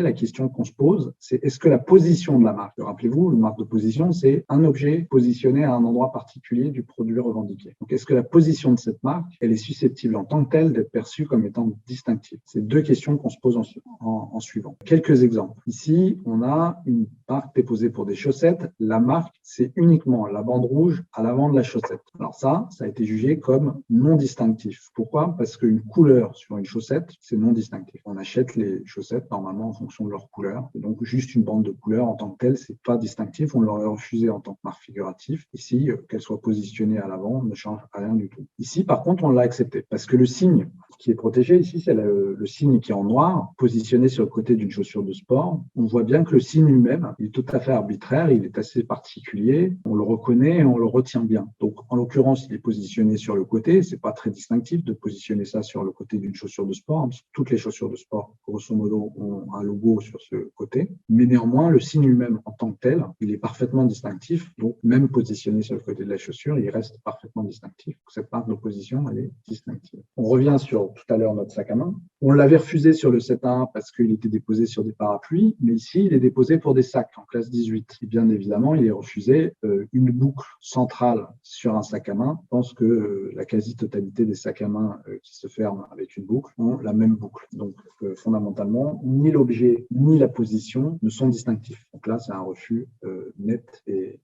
la question qu'on se pose, c'est est-ce que la position de la marque, rappelez-vous, une marque de position, c'est un objet positionné à un endroit particulier du produit revendiqué. Donc, est-ce que la position de cette marque, elle est susceptible en tant que telle d'être perçue comme étant distinctive? C'est deux questions qu'on se pose en suivant. Quelques exemples. Ici, on a une marque déposée pour des chaussettes. La marque, c'est uniquement la bande rouge à l'avant de la chaussette. Alors ça a été jugé comme non distinctif. Pourquoi? Parce qu'une couleur sur une chaussette, c'est non distinctif. On achète les chaussettes normalement en fonction de leur couleur. Et donc, juste une bande de couleur en tant que telle, c'est pas distinctif. On l'aurait refusé en tant que marque figurative. Ici, qu'elle soit positionnée à l'avant ne change rien du tout. Ici, par contre, on l'a accepté parce que le signe qui est protégé ici, c'est le signe qui est en noir, positionné sur le côté d'une chaussure de sport. On voit bien que le signe lui-même, il est tout à fait arbitraire, il est assez particulier. On le reconnaît et on le retient bien. Donc, en l'occurrence, il est positionné sur le côté. C'est pas très distinctif de positionner ça sur le côté d'une chaussure de sport. Parce que toutes les chaussures de sport, grosso modo, ont un logo sur ce côté. Mais néanmoins, le signe lui-même, en tant que tel, il est parfaitement distinctif. Donc, même positionné sur le côté de la chaussure, il reste parfaitement distinctif. Cette marque d'opposition, elle est distinctive. On revient sur tout à l'heure notre sac à main. On l'avait refusé sur le 7.1 parce qu'il était déposé sur des parapluies, mais ici, il est déposé pour des sacs en classe 18. Et bien évidemment, il est refusé une boucle centrale sur un sac à main. Je pense que la quasi-totalité des sacs à main qui se ferment avec une boucle ont la même boucle. Donc, fondamentalement, ni l'objet ni la position ne sont distinctifs. Donc là, c'est un refus net et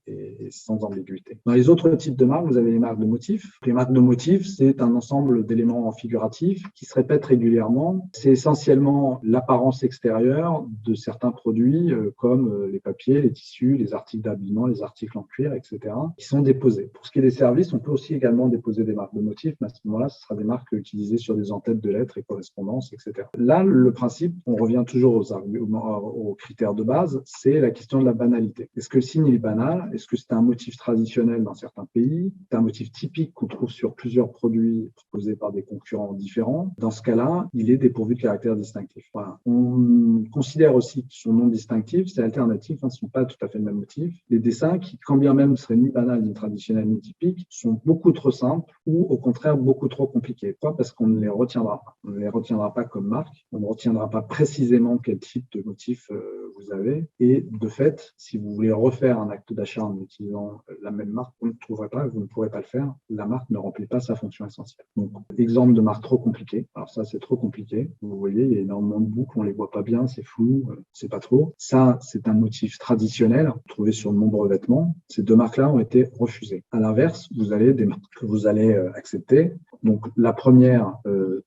sans ambiguïté. Dans les autres types de marques, vous avez les marques de motifs. Les marques de motifs, c'est un ensemble d'éléments figuratifs qui se répètent régulièrement vêtements, c'est essentiellement l'apparence extérieure de certains produits comme les papiers, les tissus, les articles d'habillement, les articles en cuir, etc., qui sont déposés. Pour ce qui est des services, on peut aussi également déposer des marques de motifs, mais à ce moment-là, ce sera des marques utilisées sur des entêtes de lettres et correspondances, etc. Là, le principe, on revient toujours aux critères de base, c'est la question de la banalité. Est-ce que le signe est banal? Est-ce que c'est un motif traditionnel dans certains pays? C'est un motif typique qu'on trouve sur plusieurs produits proposés par des concurrents différents. Dans ce cas-là, il est dépourvu de caractère distinctif. Voilà. On considère aussi que son nom distinctif, c'est alternatif, ce ne sont pas tout à fait le même motif. Les dessins qui, quand bien même, seraient ni banals, ni traditionnels, ni typiques, sont beaucoup trop simples ou au contraire beaucoup trop compliqués. Pourquoi? Parce qu'on ne les retiendra pas. On ne les retiendra pas comme marque. On ne retiendra pas précisément quel type de motif vous avez. Et de fait, si vous voulez refaire un acte d'achat en utilisant la même marque, vous ne trouverez pas, vous ne pourrez pas le faire. La marque ne remplit pas sa fonction essentielle. Donc, exemple de marque trop compliquée. Alors ça, c'est trop compliqué. Vous voyez, il y a énormément de boucles, on les voit pas bien, c'est flou, c'est pas trop. Ça, c'est un motif traditionnel trouvé sur de nombreux vêtements. Ces deux marques-là ont été refusées. À l'inverse, vous avez des marques que vous allez accepter. Donc, la première,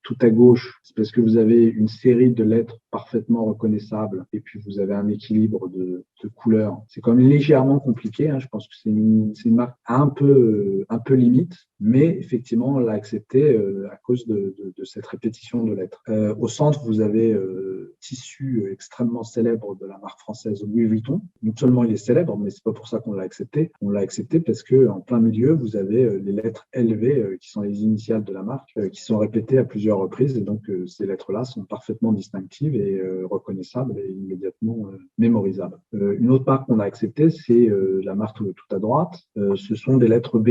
tout à gauche, c'est parce que vous avez une série de lettres parfaitement reconnaissables et puis vous avez un équilibre de couleurs. C'est quand même légèrement compliqué. Je pense que c'est une marque un peu limite, mais effectivement, on l'a accepté à cause de cette répétition de lettres. Au centre, vous avez tissu extrêmement célèbre de la marque française Louis Vuitton. Non seulement il est célèbre, mais c'est pas pour ça qu'on l'a accepté. On l'a accepté parce que en plein milieu, vous avez les lettres LV qui sont les initiales de la marque, qui sont répétées à plusieurs reprises. Et donc, ces lettres-là sont parfaitement distinctives et reconnaissables et immédiatement mémorisables. Une autre marque qu'on a acceptée, c'est la marque tout à droite. Ce sont des lettres B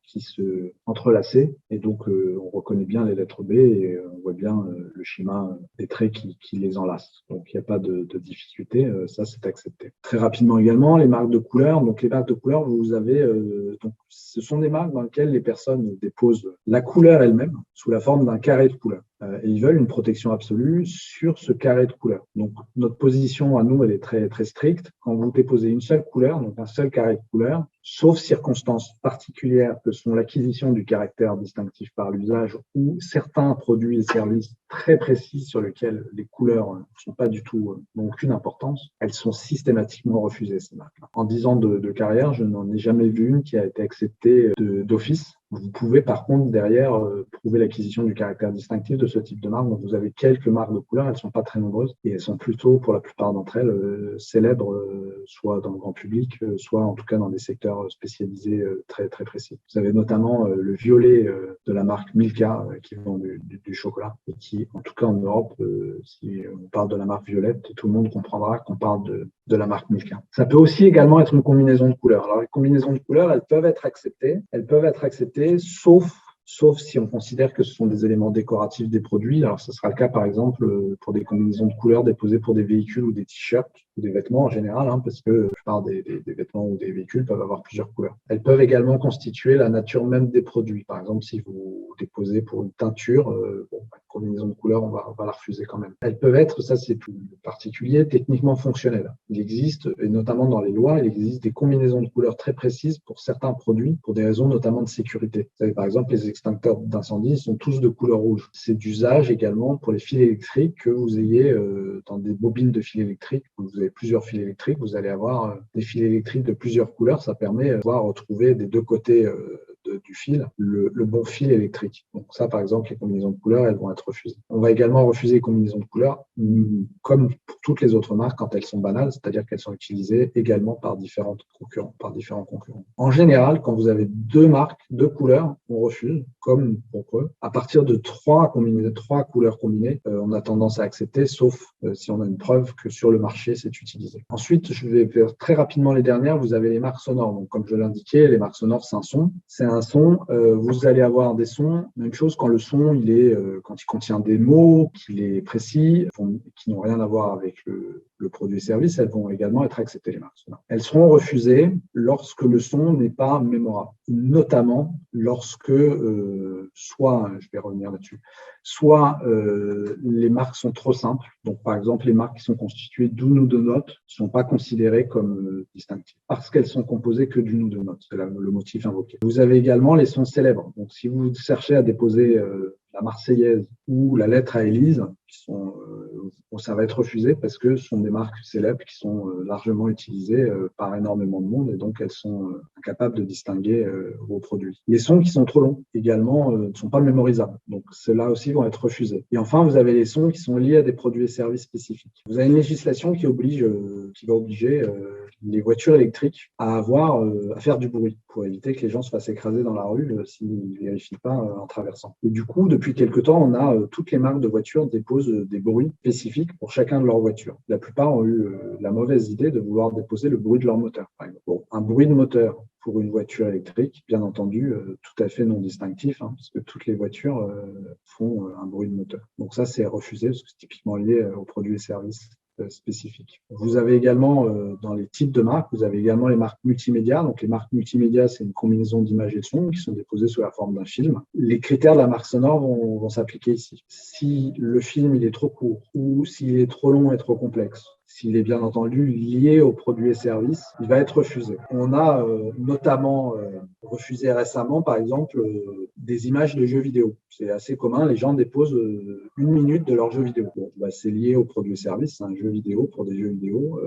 qui se entrelaçaient et donc on reconnaît bien les lettres B et on voit bien le schéma des traits qui les enlacent. Donc, il n'y a pas de difficulté. Ça, c'est accepté. Très rapidement également, les marques de couleurs. Donc, les marques de couleurs, vous avez donc, ce sont des marques dans lesquelles les personnes déposent la couleur elle-même sous la forme d'un carré de couleurs. Et ils veulent une protection absolue sur ce carré de couleurs. Donc, notre position à nous, elle est très, très stricte. Quand vous déposez une seule couleur, donc un seul carré de couleurs, sauf circonstances particulières que sont l'acquisition du caractère distinctif par l'usage ou certains produits et services très précis sur lesquels les couleurs ne sont pas du tout, n'ont aucune importance, elles sont systématiquement refusées, ces marques-là. En 10 ans de carrière, je n'en ai jamais vu une qui a été acceptée d'office. Vous pouvez par contre derrière prouver l'acquisition du caractère distinctif de ce type de marque. Donc vous avez quelques marques de couleurs, elles ne sont pas très nombreuses et elles sont plutôt, pour la plupart d'entre elles, célèbres, soit dans le grand public, soit en tout cas dans des secteurs spécialisés très très précis. Vous avez notamment le violet de la marque Milka qui vend du chocolat et qui, en tout cas en Europe, si on parle de la marque violette, tout le monde comprendra qu'on parle de la marque Milka. Ça peut aussi également être une combinaison de couleurs. Alors les combinaisons de couleurs, elles peuvent être acceptées, sauf si on considère que ce sont des éléments décoratifs des produits. Alors, ce sera le cas, par exemple, pour des combinaisons de couleurs déposées pour des véhicules ou des t-shirts ou des vêtements en général, parce que la plupart des vêtements ou des véhicules peuvent avoir plusieurs couleurs. Elles peuvent également constituer la nature même des produits. Par exemple, si vous déposez pour une teinture, une combinaison de couleurs, on va la refuser quand même. Elles peuvent être, ça c'est plus particulier, techniquement fonctionnelles. Il existe, et notamment dans les lois, il existe des combinaisons de couleurs très précises pour certains produits, pour des raisons notamment de sécurité. Vous savez, par exemple, les extincteurs d'incendie sont tous de couleur rouge. C'est d'usage également pour les fils électriques que vous ayez dans des bobines de fils électriques. Vous avez plusieurs fils électriques, vous allez avoir des fils électriques de plusieurs couleurs. Ça permet de pouvoir retrouver des deux côtés du fil le bon fil électrique. Donc ça, par exemple, les combinaisons de couleurs, elles vont être refusées. On va également refuser les combinaisons de couleurs, comme pour toutes les autres marques, quand elles sont banales, c'est-à-dire qu'elles sont utilisées également par différents concurrents. En général, quand vous avez deux marques, deux couleurs, on refuse, comme pour eux. À partir de trois couleurs combinées, on a tendance à accepter, sauf si on a une preuve que sur le marché, c'est utilisé. Ensuite, je vais faire très rapidement les dernières. Vous avez les marques sonores. Donc, comme je l'indiquais, les marques sonores, c'est un son. C'est un son. Vous allez avoir des sons. Même chose quand le son, quand il contient des mots, qu'il est précis, qui n'ont rien à voir avec le produit service, elles vont également être acceptées, les marques sonores. Elles seront refusées lorsque le son n'est pas mémorable, notamment lorsque soit, je vais revenir là-dessus, soit les marques sont trop simples. Donc, par exemple, les marques qui sont constituées d'une ou deux notes ne sont pas considérées comme distinctives parce qu'elles sont composées que d'une ou deux notes. C'est le motif invoqué. Vous avez également les sons célèbres. Donc, si vous cherchez à déposer la Marseillaise ou la lettre à Élise, ça va être refusé parce que ce sont des marques célèbres qui sont largement utilisées par énormément de monde et donc elles sont incapables de distinguer vos produits. Les sons qui sont trop longs également ne sont pas mémorisables, donc ceux-là aussi vont être refusés. Et enfin, vous avez les sons qui sont liés à des produits et services spécifiques. Vous avez une législation qui va obliger les voitures électriques à faire du bruit pour éviter que les gens se fassent écraser dans la rue s'ils ne vérifient pas en traversant. Et du coup, depuis quelque temps, on a toutes les marques de voitures déposent des bruits spécifiques pour chacun de leurs voitures. La plupart ont eu la mauvaise idée de vouloir déposer le bruit de leur moteur, par exemple. Bon, un bruit de moteur pour une voiture électrique, bien entendu, tout à fait non distinctif, parce que toutes les voitures font un bruit de moteur. Donc ça, c'est refusé parce que c'est typiquement lié aux produits et services spécifiques. Vous avez également, dans les types de marques, vous avez également les marques multimédia. Donc, les marques multimédia, c'est une combinaison d'images et de sons qui sont déposées sous la forme d'un film. Les critères de la marque sonore vont s'appliquer ici. Si le film il est trop court ou s'il est trop long et trop complexe, s'il est bien entendu lié aux produits et services, il va être refusé. On a notamment refusé récemment, par exemple, des images de jeux vidéo. C'est assez commun, les gens déposent 1 minute de leur jeu vidéo. Bon, c'est lié aux produits et services, c'est un jeu vidéo pour des jeux vidéo,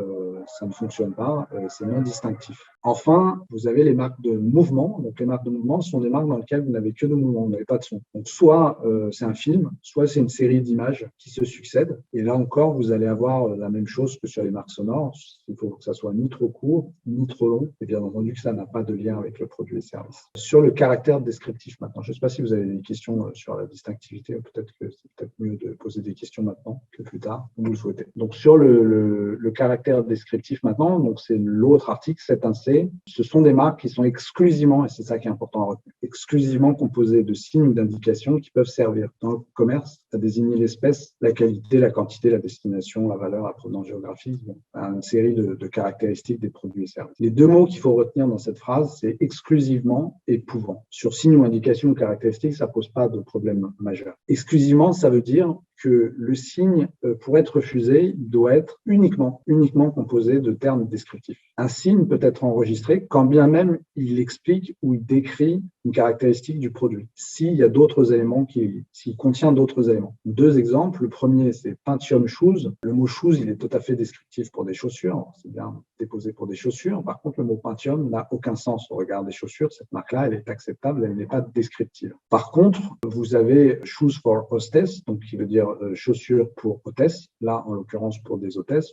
ça ne fonctionne pas, c'est non distinctif. Enfin, vous avez les marques de mouvement. Donc, les marques de mouvement sont des marques dans lesquelles vous n'avez que de mouvement, vous n'avez pas de son. Donc, soit c'est un film, soit c'est une série d'images qui se succèdent. Et là encore, vous allez avoir la même chose que sur les marques sonores. Il faut que ça soit ni trop court, ni trop long. Et bien entendu que ça n'a pas de lien avec le produit et service. Sur le caractère descriptif maintenant, je ne sais pas si vous avez des questions sur la distinctivité. Peut-être que c'est peut-être mieux de poser des questions maintenant que plus tard, comme vous le souhaitez. Donc, sur le caractère descriptif maintenant, donc c'est l'autre article, 7.1c. Ce sont des marques qui sont exclusivement, et c'est ça qui est important à retenir, exclusivement composées de signes ou d'indications qui peuvent servir dans le commerce à désigner l'espèce, la qualité, la quantité, la destination, la valeur, la provenance géographique, une série de caractéristiques des produits et services. Les deux mots qu'il faut retenir dans cette phrase, c'est exclusivement et pouvant. Sur signes ou indications ou caractéristiques, ça ne pose pas de problème majeur. Exclusivement, ça veut dire que le signe, pour être refusé, doit être uniquement composé de termes descriptifs. Un signe peut être enregistré quand bien même il explique ou il décrit une caractéristique du produit, s'il y a d'autres éléments, s'il contient d'autres éléments. Deux exemples. Le premier, c'est Pentium Shoes. Le mot shoes, il est tout à fait descriptif pour des chaussures. C'est bien déposé pour des chaussures. Par contre, le mot Pentium n'a aucun sens au regard des chaussures. Cette marque-là, elle est acceptable, elle n'est pas descriptive. Par contre, vous avez Shoes for Hostess, donc qui veut dire chaussures pour hôtesse. Là, en l'occurrence, pour des hôtesses,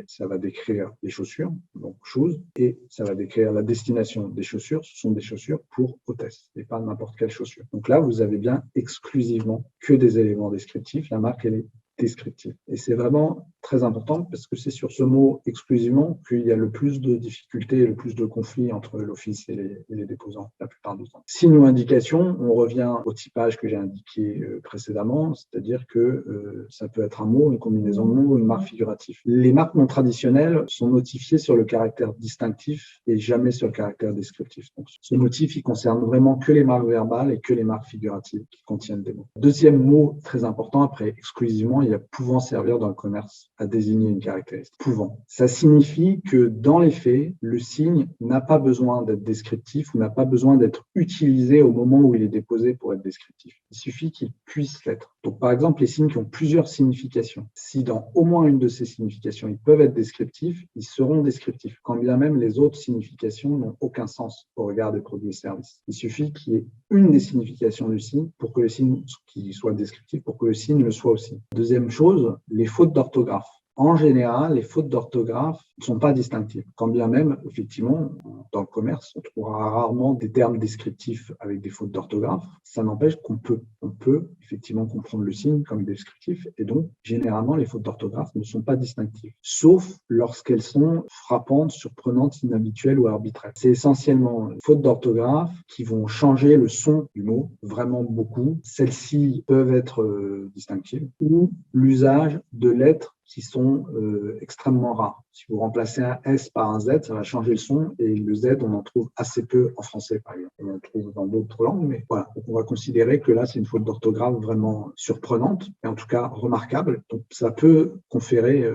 ça va décrire les chaussures, donc shoes, et ça va décrire la destination des chaussures. Ce sont des chaussures pour hôtesse et pas n'importe quelle chaussure. Donc là, vous avez bien exclusivement que des éléments descriptifs. La marque, elle est descriptive. Et c'est vraiment très important parce que c'est sur ce mot exclusivement qu'il y a le plus de difficultés et le plus de conflits entre l'office et les déposants la plupart du temps. Signe ou indication, on revient au typage que j'ai indiqué précédemment, c'est-à-dire que ça peut être un mot, une combinaison de mots, une marque figurative. Les marques non traditionnelles sont notifiées sur le caractère distinctif et jamais sur le caractère descriptif. Donc, ce motif, il concerne vraiment que les marques verbales et que les marques figuratives qui contiennent des mots. Deuxième mot très important, après exclusivement, il y a pouvant servir dans le commerce à désigner une caractéristique. Pouvant. Ça signifie que dans les faits, le signe n'a pas besoin d'être descriptif ou n'a pas besoin d'être utilisé au moment où il est déposé pour être descriptif. Il suffit qu'il puisse l'être. Donc, par exemple, les signes qui ont plusieurs significations, si dans au moins une de ces significations, ils peuvent être descriptifs, ils seront descriptifs, quand bien même les autres significations n'ont aucun sens au regard des produits et services. Il suffit qu'il y ait une des significations du signe pour que le signe qui soit descriptif, pour que le signe le soit aussi. Deuxième chose, les fautes d'orthographe. En général, les fautes d'orthographe ne sont pas distinctives. Quand bien même, effectivement, dans le commerce, on trouvera rarement des termes descriptifs avec des fautes d'orthographe. Ça n'empêche qu'on peut effectivement comprendre le signe comme descriptif. Et donc, généralement, les fautes d'orthographe ne sont pas distinctives, sauf lorsqu'elles sont frappantes, surprenantes, inhabituelles ou arbitraires. C'est essentiellement les fautes d'orthographe qui vont changer le son du mot, vraiment beaucoup. Celles-ci peuvent être distinctives, ou l'usage de lettres qui sont extrêmement rares. Si vous remplacez un S par un Z, ça va changer le son, et le Z, on en trouve assez peu en français, par exemple. on trouve dans d'autres langues, mais voilà. Donc, on va considérer que là, c'est une faute d'orthographe vraiment surprenante, et en tout cas remarquable. Donc, ça peut conférer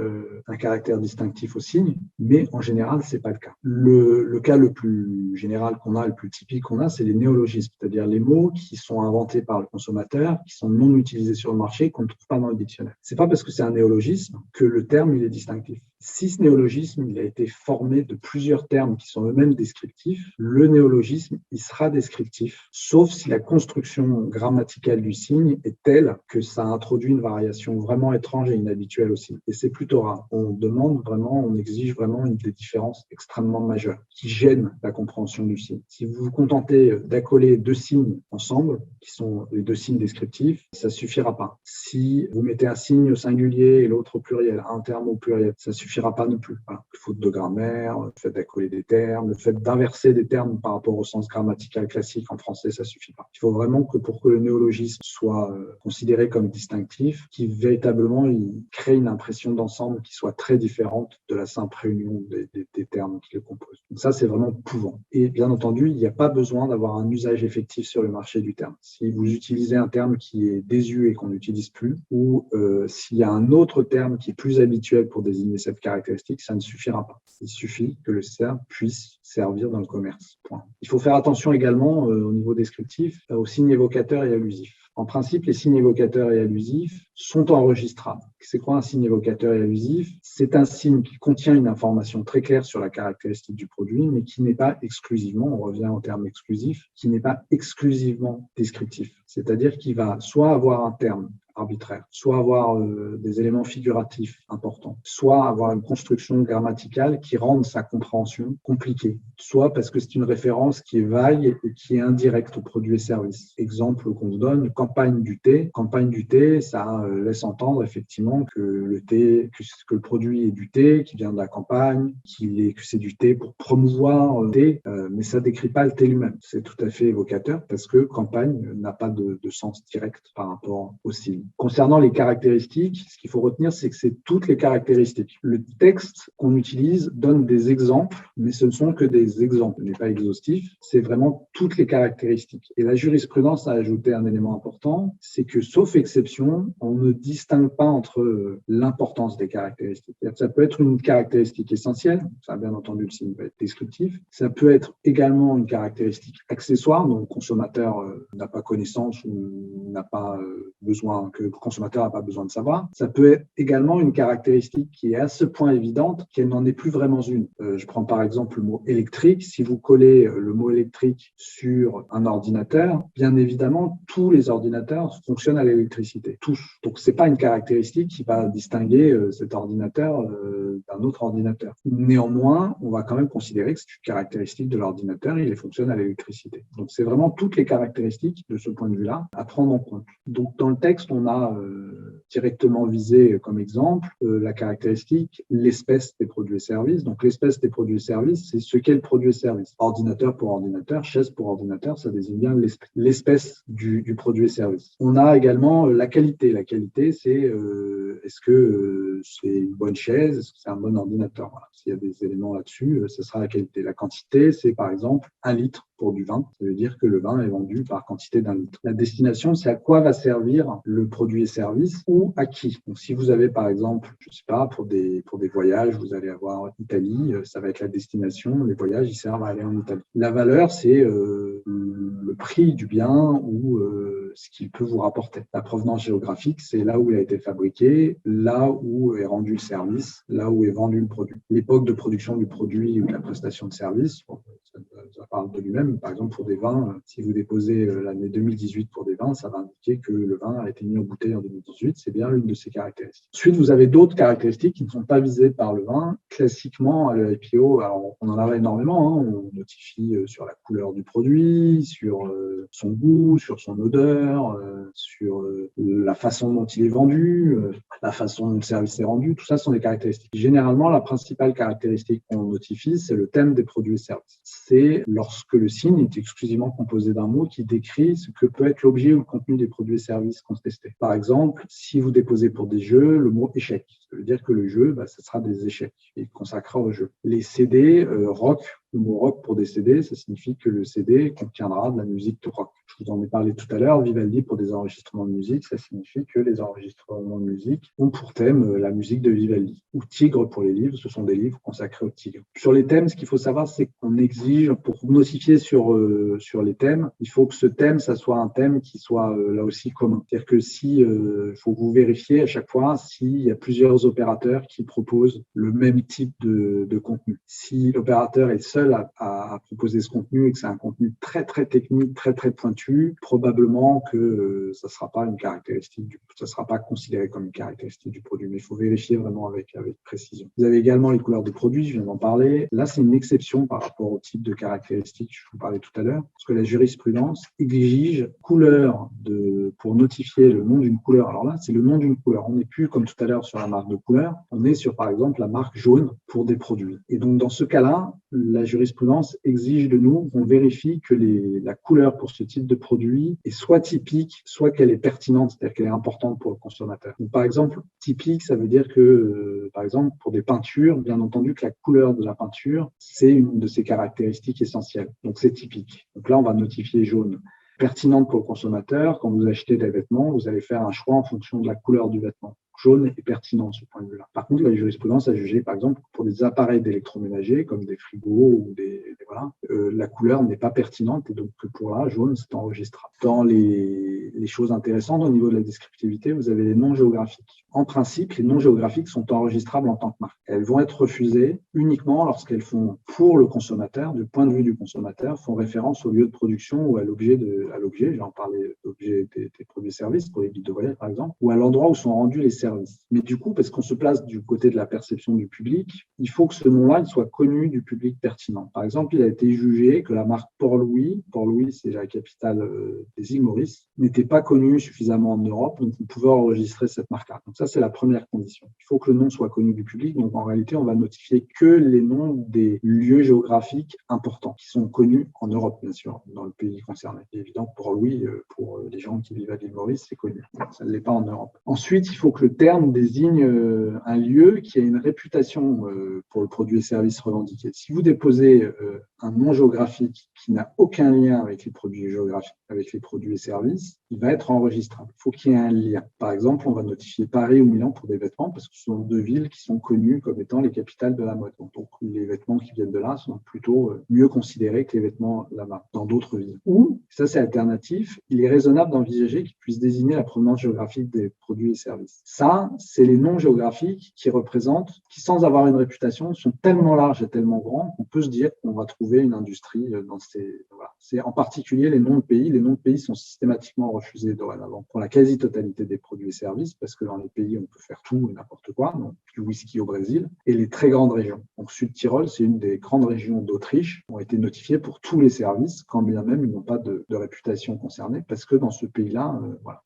un caractère distinctif au signe, mais en général, c'est pas le cas. Le cas le plus général qu'on a, le plus typique qu'on a, c'est les néologismes, c'est-à-dire les mots qui sont inventés par le consommateur, qui sont non utilisés sur le marché, qu'on ne trouve pas dans le dictionnaire. C'est pas parce que c'est un néologisme que le terme il est distinctif. Si ce néologisme il a été formé de plusieurs termes qui sont eux-mêmes descriptifs, le néologisme il sera descriptif, sauf si la construction grammaticale du signe est telle que ça introduit une variation vraiment étrange et inhabituelle au signe. Et c'est plutôt rare. On exige vraiment des différences extrêmement majeures qui gênent la compréhension du signe. Si vous vous contentez d'accoler deux signes ensemble, qui sont les deux signes descriptifs, ça suffira pas. Si vous mettez un signe au singulier et l'autre au pluriel, un terme au pluriel, ça suffira pas non plus. Voilà. Faute de grammaire, le fait d'accoler des termes, le fait d'inverser des termes par rapport au sens grammatical classique en français, ça suffit pas. Il faut vraiment que pour que le néologisme soit considéré comme distinctif, qu'il véritablement il crée une impression d'ensemble qui soit très différente de la simple réunion des termes qui le composent. Donc ça, c'est vraiment pouvant. Et bien entendu, il n'y a pas besoin d'avoir un usage effectif sur le marché du terme. Si vous utilisez un terme qui est désuet et qu'on n'utilise plus, ou s'il y a un autre terme qui est plus habituel pour désigner cette caractéristique, ça ne suffira pas. Il suffit que le terme puisse servir dans le commerce. Point. Il faut faire attention également au niveau descriptif aux signes évocateurs et allusifs. En principe, les signes évocateurs et allusifs sont enregistrables. C'est quoi un signe évocateur et allusif? C'est un signe qui contient une information très claire sur la caractéristique du produit, mais qui n'est pas exclusivement, on revient au terme exclusif, qui n'est pas exclusivement descriptif. C'est-à-dire qu'il va soit avoir un terme arbitraire, soit avoir des éléments figuratifs importants, soit avoir une construction grammaticale qui rende sa compréhension compliquée, soit parce que c'est une référence qui est vague et qui est indirecte aux produits et services. Exemple qu'on vous donne, campagne du thé. Campagne du thé, ça laisse entendre effectivement que le thé, que le produit est du thé, qui vient de la campagne, que c'est du thé pour promouvoir le thé, mais ça décrit pas le thé lui-même. C'est tout à fait évocateur parce que campagne n'a pas de sens direct par rapport au signe. Concernant les caractéristiques, ce qu'il faut retenir, c'est que c'est toutes les caractéristiques. Le texte qu'on utilise donne des exemples, mais ce ne sont que des exemples, ce n'est pas exhaustif, c'est vraiment toutes les caractéristiques. Et la jurisprudence a ajouté un élément important, c'est que sauf exception, on ne distingue pas entre l'importance des caractéristiques. Ça peut être une caractéristique essentielle, ça bien entendu le signe va être descriptif, ça peut être également une caractéristique accessoire, dont le consommateur n'a pas connaissance ou n'a pas besoin, que le consommateur n'a pas besoin de savoir. Ça peut être également une caractéristique qui est à ce point évidente qu'elle n'en est plus vraiment une. Je prends par exemple le mot électrique. Si vous collez le mot électrique sur un ordinateur, bien évidemment, tous les ordinateurs fonctionnent à l'électricité. Tous. Donc, c'est pas une caractéristique qui va distinguer cet ordinateur d'un autre ordinateur. Néanmoins, on va quand même considérer que c'est une caractéristique de l'ordinateur et il fonctionne à l'électricité. Donc, c'est vraiment toutes les caractéristiques de ce point de vue-là à prendre en compte. Donc, dans le texte, on a directement visé comme exemple la caractéristique, l'espèce des produits et services. Donc, l'espèce des produits et services, c'est ce qu'est le produit et service. Ordinateur pour ordinateur, chaise pour ordinateur, ça désigne bien l'espèce du produit et service. On a également la qualité. La qualité, c'est est-ce que c'est une bonne chaise, est-ce que c'est un bon ordinateur. Voilà. S'il y a des éléments là-dessus, ce sera la qualité. La quantité, c'est par exemple 1 litre pour du vin. Ça veut dire que le vin est vendu par quantité d'1 litre. La destination, c'est à quoi va servir le produit et service ou à qui. Donc, si vous avez par exemple, je sais pas, pour des voyages, vous allez avoir Italie, ça va être la destination. Les voyages, ils servent à aller en Italie. La valeur, c'est le prix du bien ou ce qu'il peut vous rapporter. La provenance géographique, c'est là où il a été fabriqué, là où est rendu le service, là où est vendu le produit. L'époque de production du produit ou de la prestation de service, ça parle de lui-même. Par exemple, pour des vins, si vous déposez l'année 2018 pour des vins, ça va indiquer que le vin a été mis en bouteille en 2018. C'est bien l'une de ces caractéristiques. Ensuite, vous avez d'autres caractéristiques qui ne sont pas visées par le vin. Classiquement, à l'IPO, alors on en a énormément. Hein. On notifie sur la couleur du produit, sur son goût, sur son odeur, sur la façon dont il est vendu, la façon dont le service est rendu. Tout ça sont des caractéristiques. Généralement, la principale caractéristique qu'on notifie, c'est le thème des produits et services. C'est lorsque le signe est exclusivement composé d'un mot qui décrit ce que peut être l'objet ou le contenu des produits et services contestés. Par exemple, si vous déposez pour des jeux le mot échec, ça veut dire que le jeu, ce sera des échecs et consacrera au jeu. Les CD rock Le mot rock pour des CD, ça signifie que le CD contiendra de la musique de rock. Je vous en ai parlé tout à l'heure, Vivaldi pour des enregistrements de musique, ça signifie que les enregistrements de musique ont pour thème la musique de Vivaldi. Ou Tigre pour les livres, ce sont des livres consacrés au tigre. Sur les thèmes, ce qu'il faut savoir, c'est qu'on exige, pour notifier sur les thèmes, il faut que ce thème, ça soit un thème qui soit là aussi commun. C'est-à-dire que il faut que vous vérifiez à chaque fois s'il y a plusieurs opérateurs qui proposent le même type de contenu. Si l'opérateur est seul à proposer ce contenu et que c'est un contenu très très technique, très très pointu, probablement que ça sera pas une caractéristique ça sera pas considéré comme une caractéristique du produit, mais il faut vérifier vraiment avec précision. Vous avez également les couleurs de produits, je viens d'en parler. Là, c'est une exception par rapport au type de caractéristiques que je vous parlais tout à l'heure, parce que la jurisprudence exige couleur pour notifier le nom d'une couleur. Alors là, c'est le nom d'une couleur. On n'est plus comme tout à l'heure sur la marque de couleur, on est sur par exemple la marque jaune pour des produits. Et donc dans ce cas-là, la jurisprudence exige de nous qu'on vérifie que la couleur pour ce type de produit est soit typique, soit qu'elle est pertinente, c'est-à-dire qu'elle est importante pour le consommateur. Donc, par exemple, typique, ça veut dire que, par exemple, pour des peintures, bien entendu que la couleur de la peinture, c'est une de ses caractéristiques essentielles. Donc, c'est typique. Donc là, on va notifier jaune. Pertinente pour le consommateur, quand vous achetez des vêtements, vous allez faire un choix en fonction de la couleur du vêtement. Jaune est pertinent de ce point de vue-là. Par contre, la jurisprudence a jugé, par exemple, pour des appareils d'électroménager, comme des frigos ou la couleur n'est pas pertinente et donc pour là, jaune, c'est enregistrable. Dans les choses intéressantes au niveau de la descriptivité, vous avez les noms géographiques. En principe, les noms géographiques sont enregistrables en tant que marque. Elles vont être refusées uniquement lorsqu'elles font, pour le consommateur, du point de vue du consommateur, font référence au lieu de production ou à l'objet, j'en parlais, l'objet des produits et services, pour les guides de voyage par exemple, ou à l'endroit où sont rendus les services. Mais du coup, parce qu'on se place du côté de la perception du public, il faut que ce nom-là il soit connu du public pertinent. Par exemple, il a été jugé que la marque Port-Louis, c'est la capitale des îles Maurice, n'était pas connue suffisamment en Europe, donc on pouvait enregistrer cette marque-là. Donc ça, c'est la première condition. Il faut que le nom soit connu du public, donc en réalité, on va notifier que les noms des lieux géographiques importants, qui sont connus en Europe, bien sûr, dans le pays concerné. Et évidemment, Port-Louis, pour les gens qui vivent à l'île Maurice, c'est connu. Ça ne l'est pas en Europe. Ensuite, il faut que le terme désigne un lieu qui a une réputation pour le produit et service revendiqué. Si vous déposez un nom géographique qui n'a aucun lien avec les produits géographiques, avec les produits et services, il va être enregistrable. Il faut qu'il y ait un lien. Par exemple, on va notifier Paris ou Milan pour des vêtements parce que ce sont deux villes qui sont connues comme étant les capitales de la mode. Donc, les vêtements qui viennent de là sont plutôt mieux considérés que les vêtements là-bas, dans d'autres villes. Ou, ça c'est alternatif, il est raisonnable d'envisager qu'ils puissent désigner la provenance géographique des produits et services. Ça, c'est les noms géographiques qui sans avoir une réputation, sont tellement larges et tellement grands qu'on peut se dire qu'on va trouver une industrie dans ces... Voilà. C'est en particulier les noms de pays. Les noms de pays sont systématiquement refusés dorénavant pour la quasi-totalité des produits et services parce que dans les pays, on peut faire tout et n'importe quoi, donc du whisky au Brésil, et les très grandes régions. Donc Sud-Tyrol, c'est une des grandes régions d'Autriche, ont été notifiées pour tous les services, quand bien même ils n'ont pas de réputation concernée, parce que dans ce pays-là,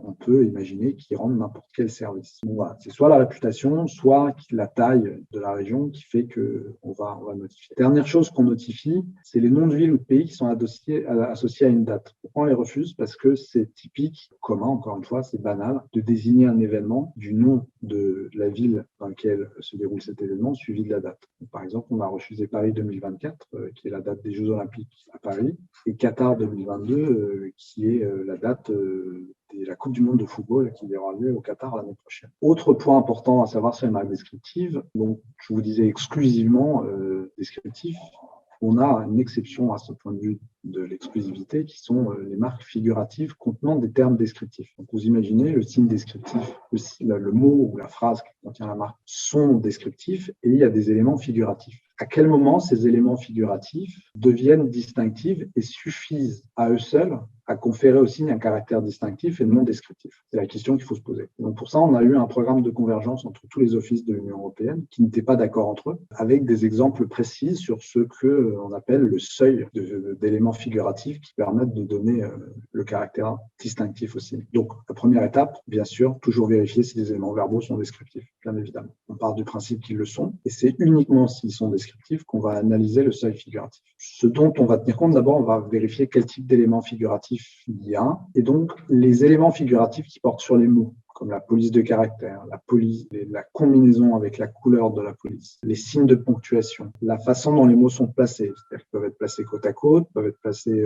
on peut imaginer qu'ils rendent n'importe quel service. Donc, voilà. C'est soit la réputation, soit la taille de la région qui fait qu'on va notifier. Dernière chose qu'on notifie, c'est les noms de villes ou de pays qui sont associés à une date. Pourquoi on les refuse? Parce que c'est typique, commun, encore une fois, c'est banal, de désigner un événement du nom de la ville dans laquelle se déroule cet événement, suivi de la date. Donc, par exemple, on a refusé Paris 2024, qui est la date des Jeux Olympiques à Paris, et Qatar 2022, qui est la date de la Coupe du Monde de football qui aura lieu au Qatar l'année prochaine. Autre point important à savoir sur les marques descriptives, donc je vous disais exclusivement descriptif, on a une exception à ce point de vue de l'exclusivité qui sont les marques figuratives contenant des termes descriptifs. Donc vous imaginez le signe descriptif, le mot ou la phrase qui contient la marque sont descriptifs et il y a des éléments figuratifs. À quel moment ces éléments figuratifs deviennent distinctifs et suffisent à eux seuls à conférer au signe un caractère distinctif et non descriptif? C'est la question qu'il faut se poser. Donc pour ça, on a eu un programme de convergence entre tous les offices de l'Union européenne qui n'étaient pas d'accord entre eux, avec des exemples précis sur ce qu'on appelle le seuil d'éléments figuratifs qui permettent de donner le caractère distinctif au signe. Donc la première étape, bien sûr, toujours vérifier si les éléments verbaux sont descriptifs, bien évidemment. On part du principe qu'ils le sont, et c'est uniquement s'ils sont descriptifs qu'on va analyser le seuil figuratif. Ce dont on va tenir compte, d'abord, on va vérifier quel type d'éléments figuratifs il y a, et donc les éléments figuratifs qui portent sur les mots. comme la police de caractère, la combinaison avec la couleur de la police, les signes de ponctuation, la façon dont les mots sont placés, c'est-à-dire qu'ils peuvent être placés côte à côte, peuvent être placés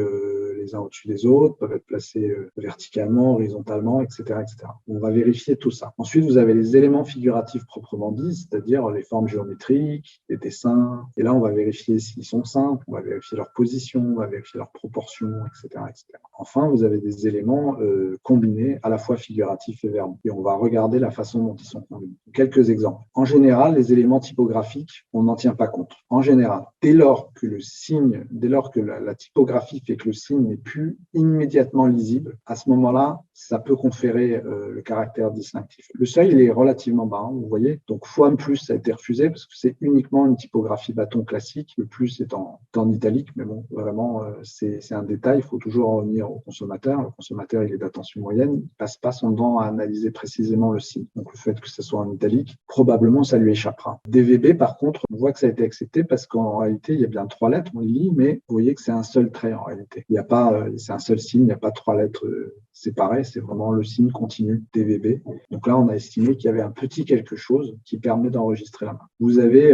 les uns au-dessus des autres, peuvent être placés verticalement, horizontalement, etc., etc. On va vérifier tout ça. Ensuite, vous avez les éléments figuratifs proprement dit, c'est-à-dire les formes géométriques, les dessins. Et là, on va vérifier s'ils sont simples, on va vérifier leur position, on va vérifier leur proportion, etc., etc. Enfin, vous avez des éléments combinés, à la fois figuratifs et verbaux. Et on va regarder la façon dont ils sont combinés. Quelques exemples. En général, les éléments typographiques, on n'en tient pas compte. En général, dès lors que la typographie fait que le signe n'est plus immédiatement lisible, à ce moment-là, ça peut conférer le caractère distinctif. Le seuil, il est relativement bas, vous voyez. Donc, x+, ça a été refusé parce que c'est uniquement une typographie bâton classique. Le plus est en italique, mais bon, vraiment, c'est un détail. Il faut toujours en revenir au consommateur. Le consommateur, il est d'attention moyenne. Il passe pas son temps à analyser précisément le signe. Donc, le fait que ce soit en italique, probablement, ça lui échappera. DVB, par contre, on voit que ça a été accepté parce qu'en réalité, il y a bien 3 lettres, on les lit, mais vous voyez que c'est un seul trait en réalité. Il n'y a pas, c'est un seul signe, il n'y a pas 3 lettres séparées. C'est vraiment le signe continu DVB. Donc là, on a estimé qu'il y avait un petit quelque chose qui permet d'enregistrer la marque. Vous avez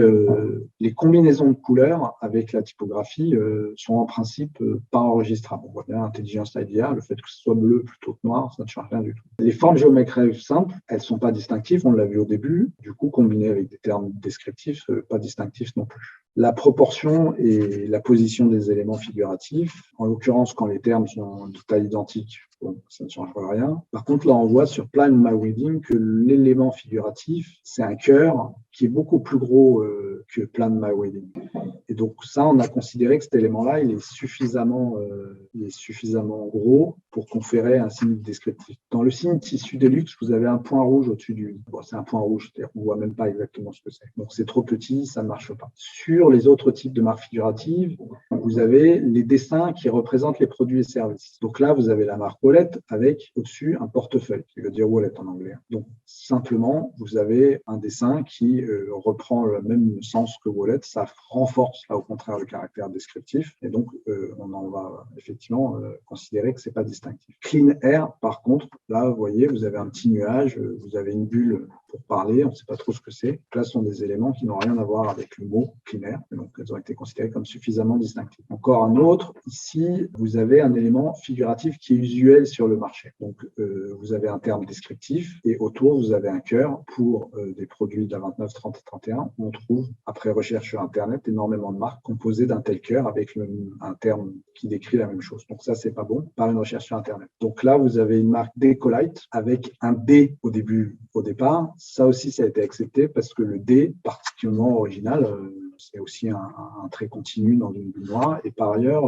les combinaisons de couleurs avec la typographie sont en principe pas enregistrables. On voit bien l'intelligence IDEA, le fait que ce soit bleu plutôt que noir, ça ne change rien du tout. Les formes géométriques simples, elles sont pas distinctives, on l'a vu au début. Du coup, combinées avec des termes descriptifs, pas distinctifs non plus. La proportion et la position des éléments figuratifs, en l'occurrence quand les termes sont de taille identique, bon, ça ne changera rien. Par contre, là, on voit sur Plan My Wedding que l'élément figuratif, c'est un cœur qui est beaucoup plus gros que Plan My Wedding. Et donc ça, on a considéré que cet élément-là, il est suffisamment gros pour conférer un signe descriptif. Dans le signe tissu de luxe, vous avez un point rouge au-dessus du i. Bon, c'est un point rouge, c'est-à-dire qu'on ne voit même pas exactement ce que c'est. Donc c'est trop petit, ça ne marche pas. Sur les autres types de marques figuratives, vous avez les dessins qui représentent les produits et services. Donc là, vous avez la marque Wallet avec au-dessus un portefeuille, qui veut dire wallet en anglais. Donc simplement, vous avez un dessin qui reprend le même sens que wallet, ça renforce là au contraire le caractère descriptif et donc on en va effectivement considérer que c'est pas distinctif. Clean Air, par contre, là vous voyez, vous avez un petit nuage, vous avez une bulle pour parler, on ne sait pas trop ce que c'est. Là, ce sont des éléments qui n'ont rien à voir avec le mot Clean Air, et donc elles ont été considérées comme suffisamment distinctives. Encore un autre, ici, vous avez un élément figuratif qui est usuel sur le marché. Donc vous avez un terme descriptif et autour, vous avez un cœur pour des produits de la 29, 30 et 31. On trouve, après recherche sur Internet, énormément de marques composées d'un tel cœur avec un terme qui décrit la même chose. Donc ça, c'est pas bon par une recherche sur Internet. Donc là, vous avez une marque Decolite avec un D au départ. Ça aussi, ça a été accepté parce que le D, particulièrement original, c'est aussi un trait continu dans une bulle noire. Et par ailleurs,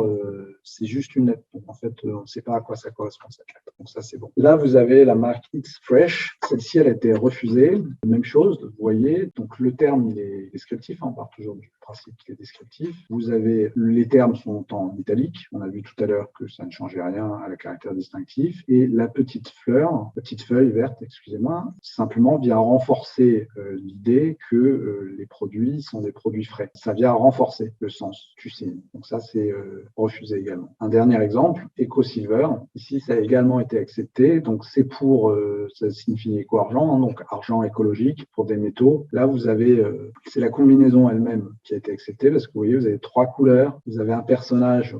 c'est juste une lettre. Donc en fait, on ne sait pas à quoi ça correspond cette lettre. Donc ça, c'est bon. Là, vous avez la marque It's Fresh. Celle-ci, elle a été refusée. Même chose, vous voyez. Donc le terme, il est descriptif. On part toujours du principe qu'il est descriptif. Vous avez, les termes sont en italique. On a vu tout à l'heure que ça ne changeait rien à la caractère distinctif. Et la petite feuille verte, excusez-moi, simplement vient renforcer l'idée que les produits sont des produits frais. Ça vient renforcer le sens du signe. Donc ça, c'est refusé également. Un dernier exemple, EcoSilver. Ici, ça a également été accepté. Donc c'est pour, ça signifie éco-argent, hein, donc argent écologique pour des métaux. Là, vous avez, c'est la combinaison elle-même qui a été acceptée parce que vous voyez, vous avez 3 couleurs. Vous avez un personnage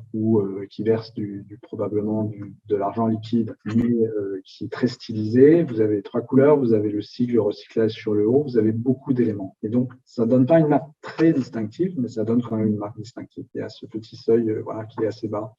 qui verse probablement de l'argent liquide, mais qui est très stylisé. Vous avez 3 couleurs, vous avez le sigle recyclage sur le haut, vous avez beaucoup d'éléments. Et donc, ça donne pas une marque très distinctive, mais ça donne quand même une marque distinctive. Il y a ce petit seuil qui est assez bas,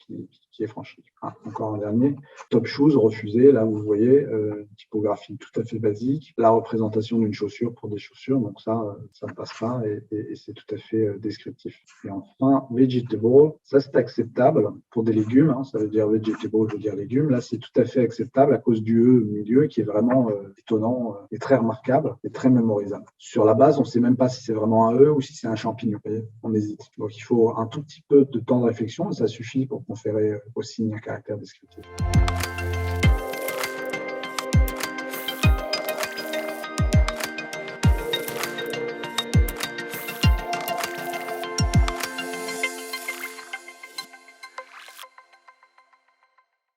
qui est franchi. Ah, encore un dernier. Top Shoes, refusé. Là, vous voyez, une typographie tout à fait basique. La représentation d'une chaussure pour des chaussures, donc ça ne passe pas et c'est tout à fait descriptif. Et enfin, Vegetable, ça c'est acceptable pour des légumes, hein, ça veut dire vegetable, veut dire légumes. Là, c'est tout à fait acceptable à cause du E au milieu qui est vraiment étonnant et très remarquable et très mémorisable. Sur la base, on ne sait même pas si c'est vraiment un E ou si c'est un champignon. On hésite. Donc, il faut un tout petit peu de temps de réflexion et ça suffit pour conférer au signe un caractère descriptif.